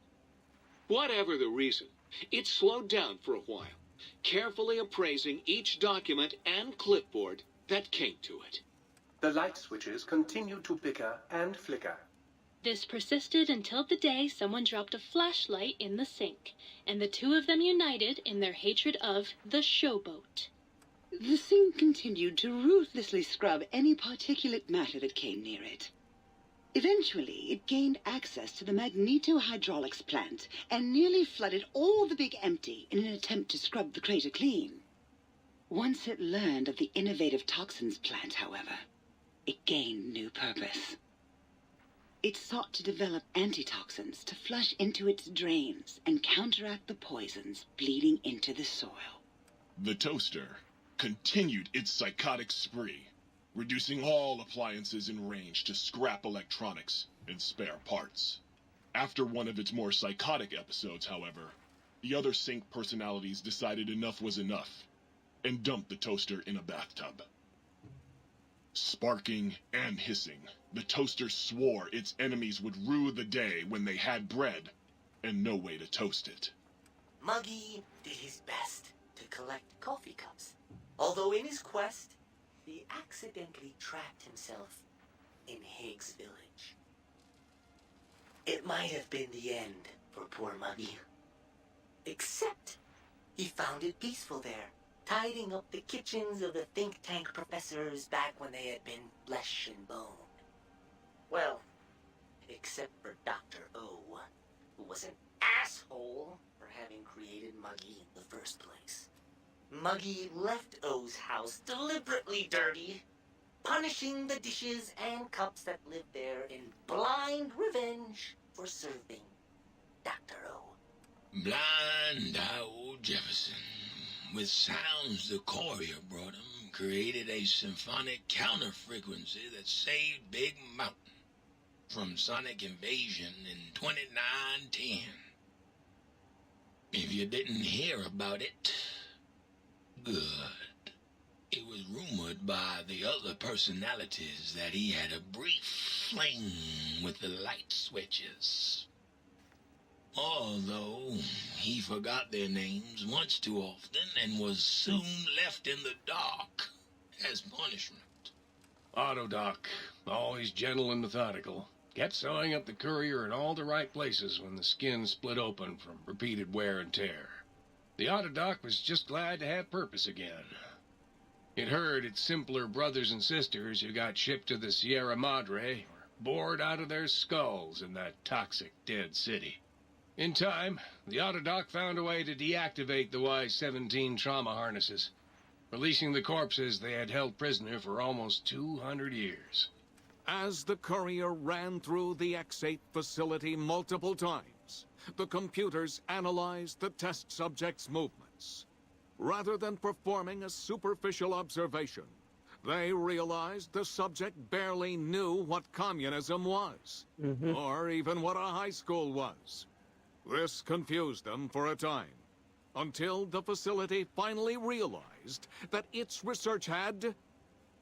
Whatever the reason, it slowed down for a while, carefully appraising each document and clipboard that came to it. The light switches continued to bicker and flicker. This persisted until the day someone dropped a flashlight in the sink, and the two of them united in their hatred of the showboat. The sink continued to ruthlessly scrub any particulate matter that came near it. Eventually, it gained access to the magneto-hydraulics plant and nearly flooded all the Big Empty in an attempt to scrub the crater clean. Once it learned of the innovative toxins plant, however, it gained new purpose. It sought to develop antitoxins to flush into its drains and counteract the poisons bleeding into the soil. The toaster continued its psychotic spree, reducing all appliances in range to scrap electronics and spare parts. After one of its more psychotic episodes, however, the other Sync personalities decided enough was enough and dumped the toaster in a bathtub. Sparking and hissing, the toaster swore its enemies would rue the day when they had bread and no way to toast it. Muggy did his best to collect coffee cups, although in his quest, he accidentally trapped himself in Higgs Village. It might have been the end for poor Muggy. Except he found it peaceful there, tidying up the kitchens of the think tank professors back when they had been flesh and bone. Well, except for Dr. O, who was an asshole for having created Muggy in the first place. Muggy left O's house deliberately dirty, punishing the dishes and cups that lived there in blind revenge for serving Dr. O. Blind old Jefferson, with sounds the courier brought him, created a symphonic counter-frequency that saved Big Mountain from Sonic Invasion in 2910. If you didn't hear about it, good. It was rumored by the other personalities that he had a brief fling with the light switches. Although he forgot their names much too often and was soon left in the dark as punishment. Autodoc, always gentle and methodical, kept sewing up the courier in all the right places when the skin split open from repeated wear and tear. The Autodoc was just glad to have purpose again. It heard its simpler brothers and sisters who got shipped to the Sierra Madre were bored out of their skulls in that toxic dead city. In time, the Autodoc found a way to deactivate the Y-17 trauma harnesses, releasing the corpses they had held prisoner for almost 200 years. As the courier ran through the X-8 facility multiple times, the computers analyzed the test subject's movements. Rather than performing a superficial observation, they realized the subject barely knew what communism was, or even what a high school was. This confused them for a time, until the facility finally realized that its research had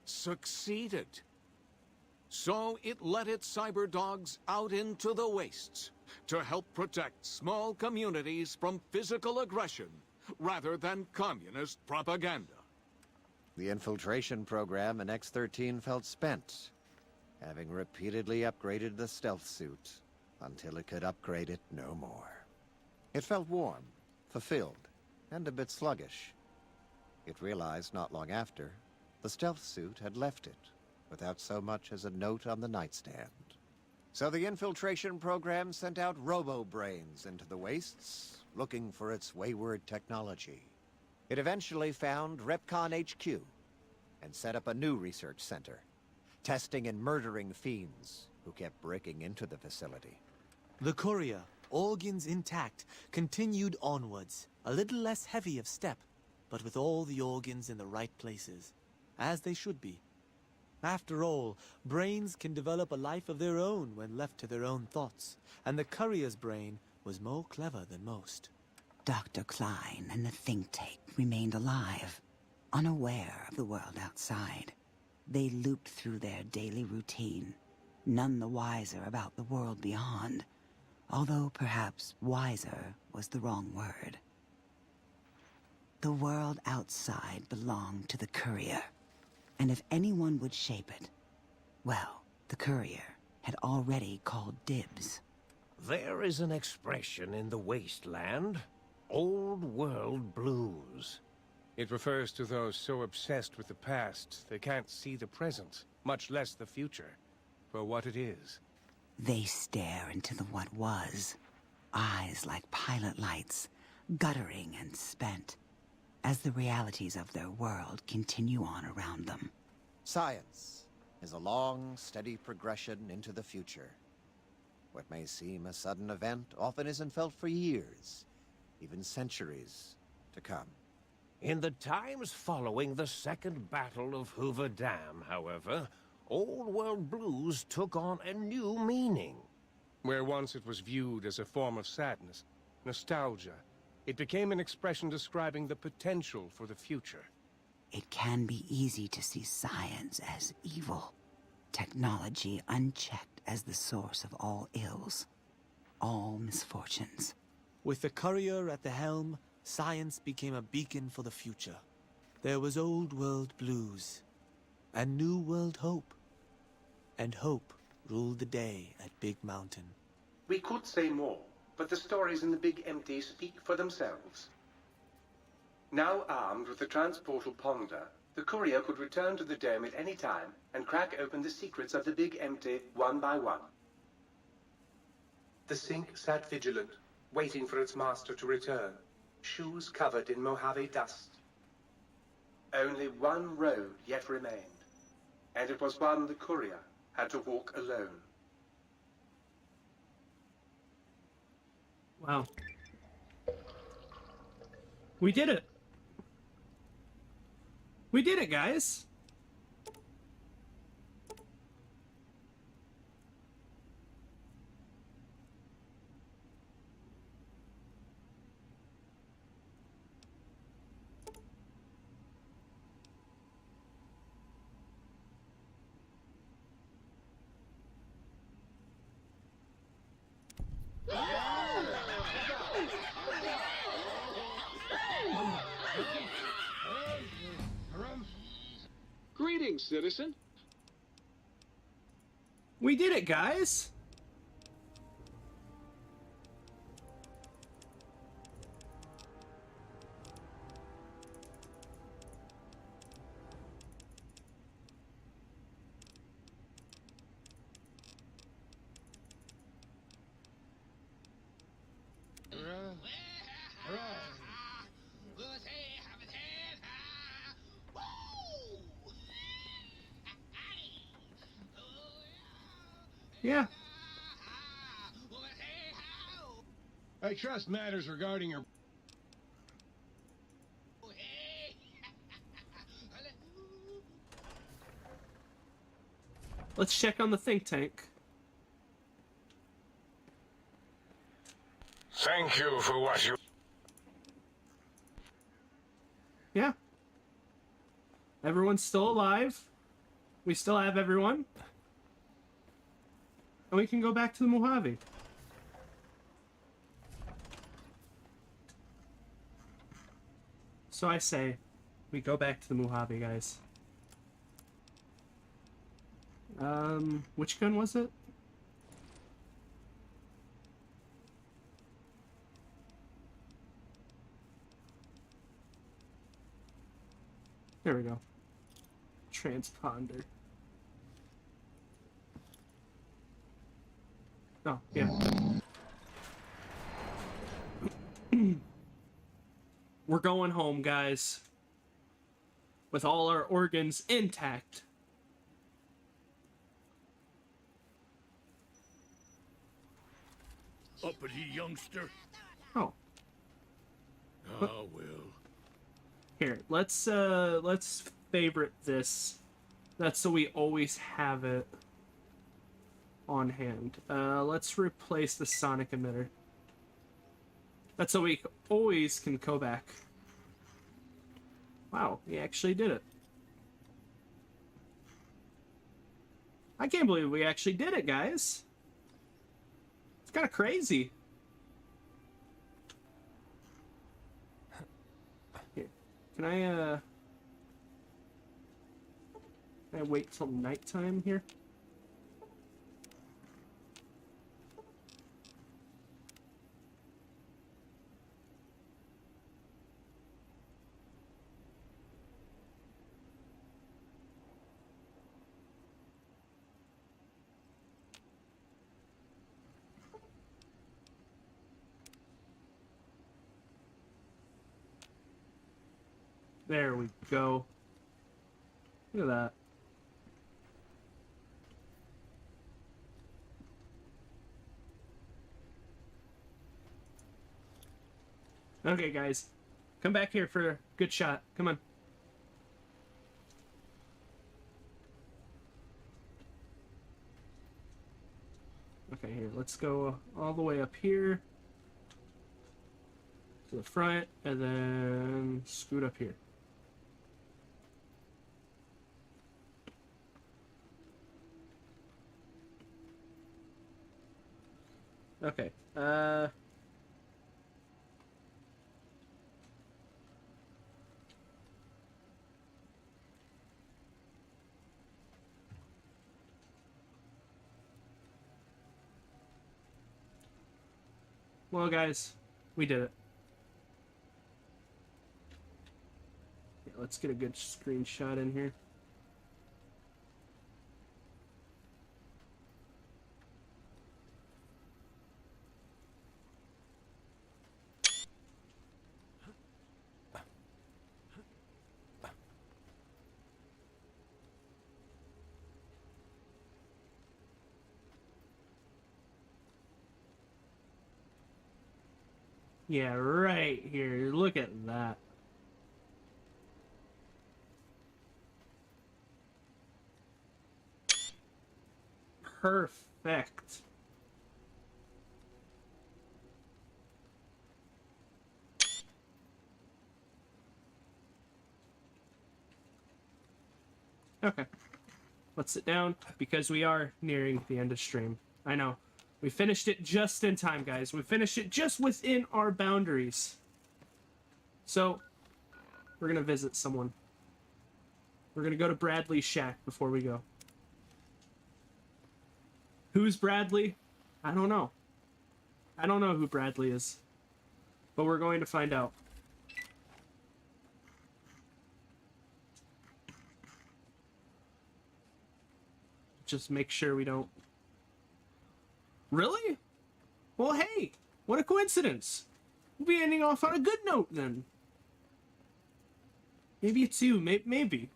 succeeded. So it let its cyber dogs out into the wastes to help protect small communities from physical aggression rather than communist propaganda. The infiltration program in X-13 felt spent, having repeatedly upgraded the stealth suit until it could upgrade it no more. It felt warm, fulfilled, and a bit sluggish. It realized not long after, the stealth suit had left it, without so much as a note on the nightstand. So the infiltration program sent out robo-brains into the wastes, looking for its wayward technology. It eventually found Repcon HQ, and set up a new research center, testing and murdering fiends who kept breaking into the facility. The courier, organs intact, continued onwards, a little less heavy of step, but with all the organs in the right places, as they should be. After all, brains can develop a life of their own when left to their own thoughts, and the courier's brain was more clever than most. Dr. Klein and the think tank remained alive, unaware of the world outside. They looped through their daily routine, none the wiser about the world beyond, although perhaps wiser was the wrong word. The world outside belonged to the courier, and if anyone would shape it, well, the courier had already called dibs. There is an expression in the wasteland, old world blues. It refers to those so obsessed with the past they can't see the present, much less the future, for what it is. They stare into the what was, eyes like pilot lights, guttering and spent, as the realities of their world continue on around them. Science is a long, steady progression into the future. What may seem a sudden event often isn't felt for years, even centuries to come. In the times following the Second Battle of Hoover Dam, however, Old World Blues took on a new meaning. Where once it was viewed as a form of sadness, nostalgia, it became an expression describing the potential for the future. It can be easy to see science as evil, technology unchecked as the source of all ills, all misfortunes. With the courier at the helm, science became a beacon for the future. There was old world blues, and new world hope. And hope ruled the day at Big Mountain. We could say more, but the stories in the Big Empty speak for themselves. Now armed with the transportal Ponder, the courier could return to the dome at any time and crack open the secrets of the Big Empty one by one. The Sync sat vigilant, waiting for its master to return, shoes covered in Mojave dust. Only one road yet remained, and it was one the courier had to walk alone. Wow. We did it. We did it, guys. citizen. We did it, guys! Yeah. I trust matters regarding your... Let's check on the think tank. Thank you for what you... Yeah. Everyone's still alive. We still have everyone. And we can go back to the Mojave. So I say, we go back to the Mojave, guys. Which gun was it? There we go. Transponder. Oh, yeah. We're going home, guys. With all our organs intact. Uppity youngster. Oh. Oh, well. Here, let's favorite this. That's so we always have it on hand. Let's replace the sonic emitter. That's so we always can go back. Wow, he actually did it. I can't believe we actually did it, guys. It's kind of crazy. Here, can I wait till nighttime here? There we go. Look at that. Okay, guys. Come back here for a good shot. Come on. Okay, here. Let's go all the way up here to the front and then scoot up here. Okay. Well, guys, we did it. Yeah, let's get a good screenshot in here. Yeah, right here. Look at that. Perfect. Okay. Let's sit down because we are nearing the end of stream. I know. We finished it just in time, guys. We finished it just within our boundaries. So, we're going to visit someone. We're gonna go to Bradley's shack before we go. Who's Bradley? I don't know. I don't know who Bradley is. But we're going to find out. Just make sure we don't... Really? Well, hey! What a coincidence! We'll be ending off on a good note, then. Maybe it's you. Maybe.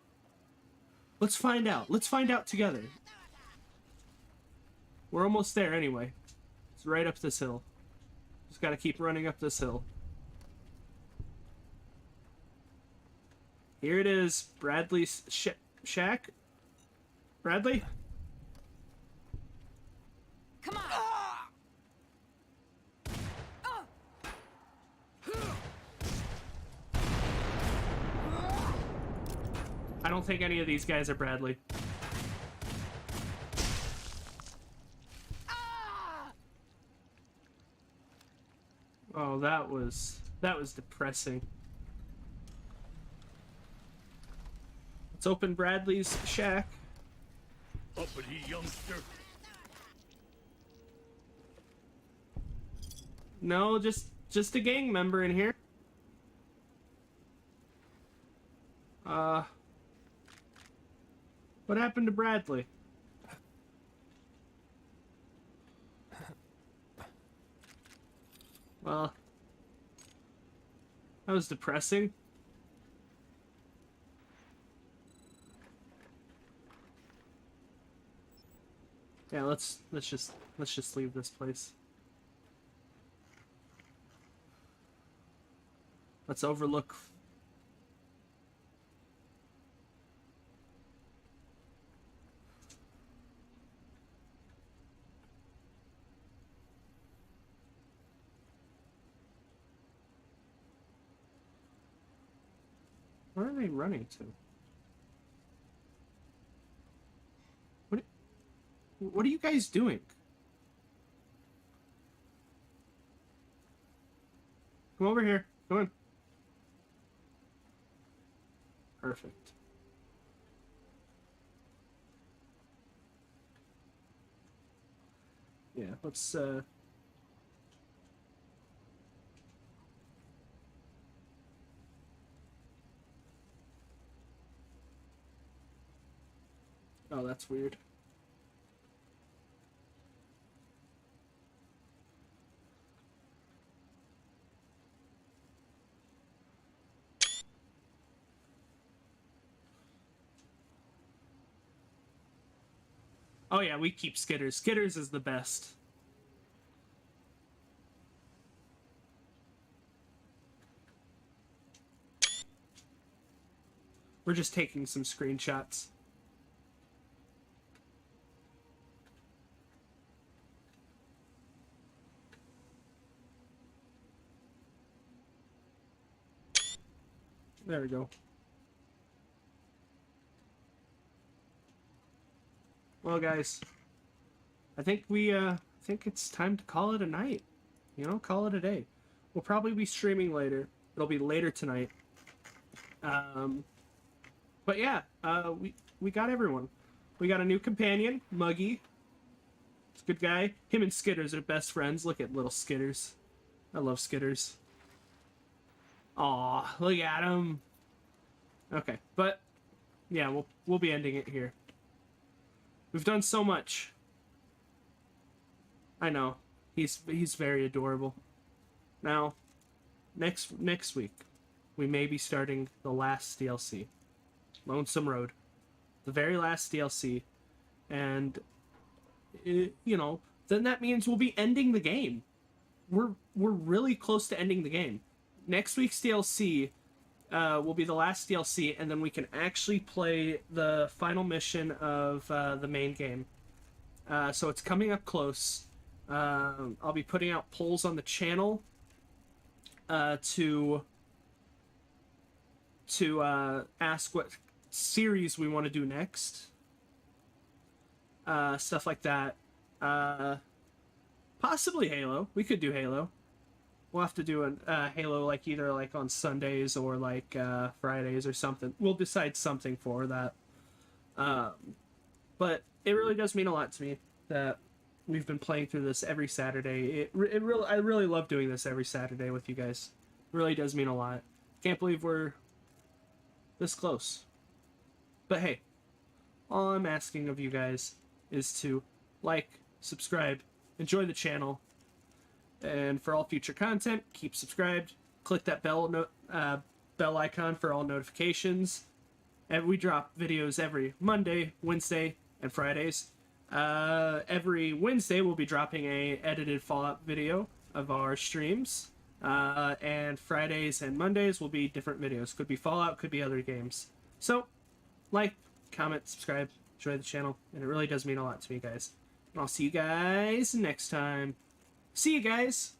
Let's find out. Let's find out together. We're almost there anyway. It's right up this hill. Just gotta keep running up this hill. Here it is. Bradley's shack. Bradley? Come on! I don't think any of these guys are Bradley. Oh, that was depressing. Let's open Bradley's shack. Uppity youngster. No, just a gang member in here. What happened to Bradley? Well, that was depressing. Yeah, let's just leave this place. Let's overlook. Where are they running to? What are you guys doing? Come over here. Come on. Perfect. Yeah, let's Oh, that's weird. Oh yeah, we keep Skitters. Skitters is the best. We're just taking some screenshots. There we go. Well, guys, I think it's time to call it a night. You know, call it a day. We'll probably be streaming later. It'll be later tonight. But yeah, we got everyone. We got a new companion, Muggy. It's a good guy. Him and Skitters are best friends. Look at little Skitters. I love Skitters. Aw, look at him. Okay, but yeah, we'll be ending it here. We've done so much. I know. He's very adorable. Now, next week, we may be starting the last DLC. Lonesome Road. The very last DLC. And, you know, then that means we'll be ending the game. We're really close to ending the game. Next week's DLC will be the last DLC, and then we can actually play the final mission of the main game. So it's coming up close. I'll be putting out polls on the channel to ask what series we want to do next. Stuff like that. Possibly Halo. We could do Halo. We'll have to do a Halo like either like on Sundays or like Fridays or something. We'll decide something for that. But it really does mean a lot to me that we've been playing through this every Saturday. I really love doing this every Saturday with you guys. It really does mean a lot. Can't believe we're this close. But hey, all I'm asking of you guys is to like, subscribe, enjoy the channel, and for all future content, keep subscribed. Click that bell icon for all notifications. And we drop videos every Monday, Wednesday, and Fridays. Every Wednesday, we'll be dropping a edited Fallout video of our streams. And Fridays and Mondays will be different videos. Could be Fallout, could be other games. So, like, comment, subscribe, enjoy the channel, and it really does mean a lot to me, guys. And I'll see you guys next time. See you guys!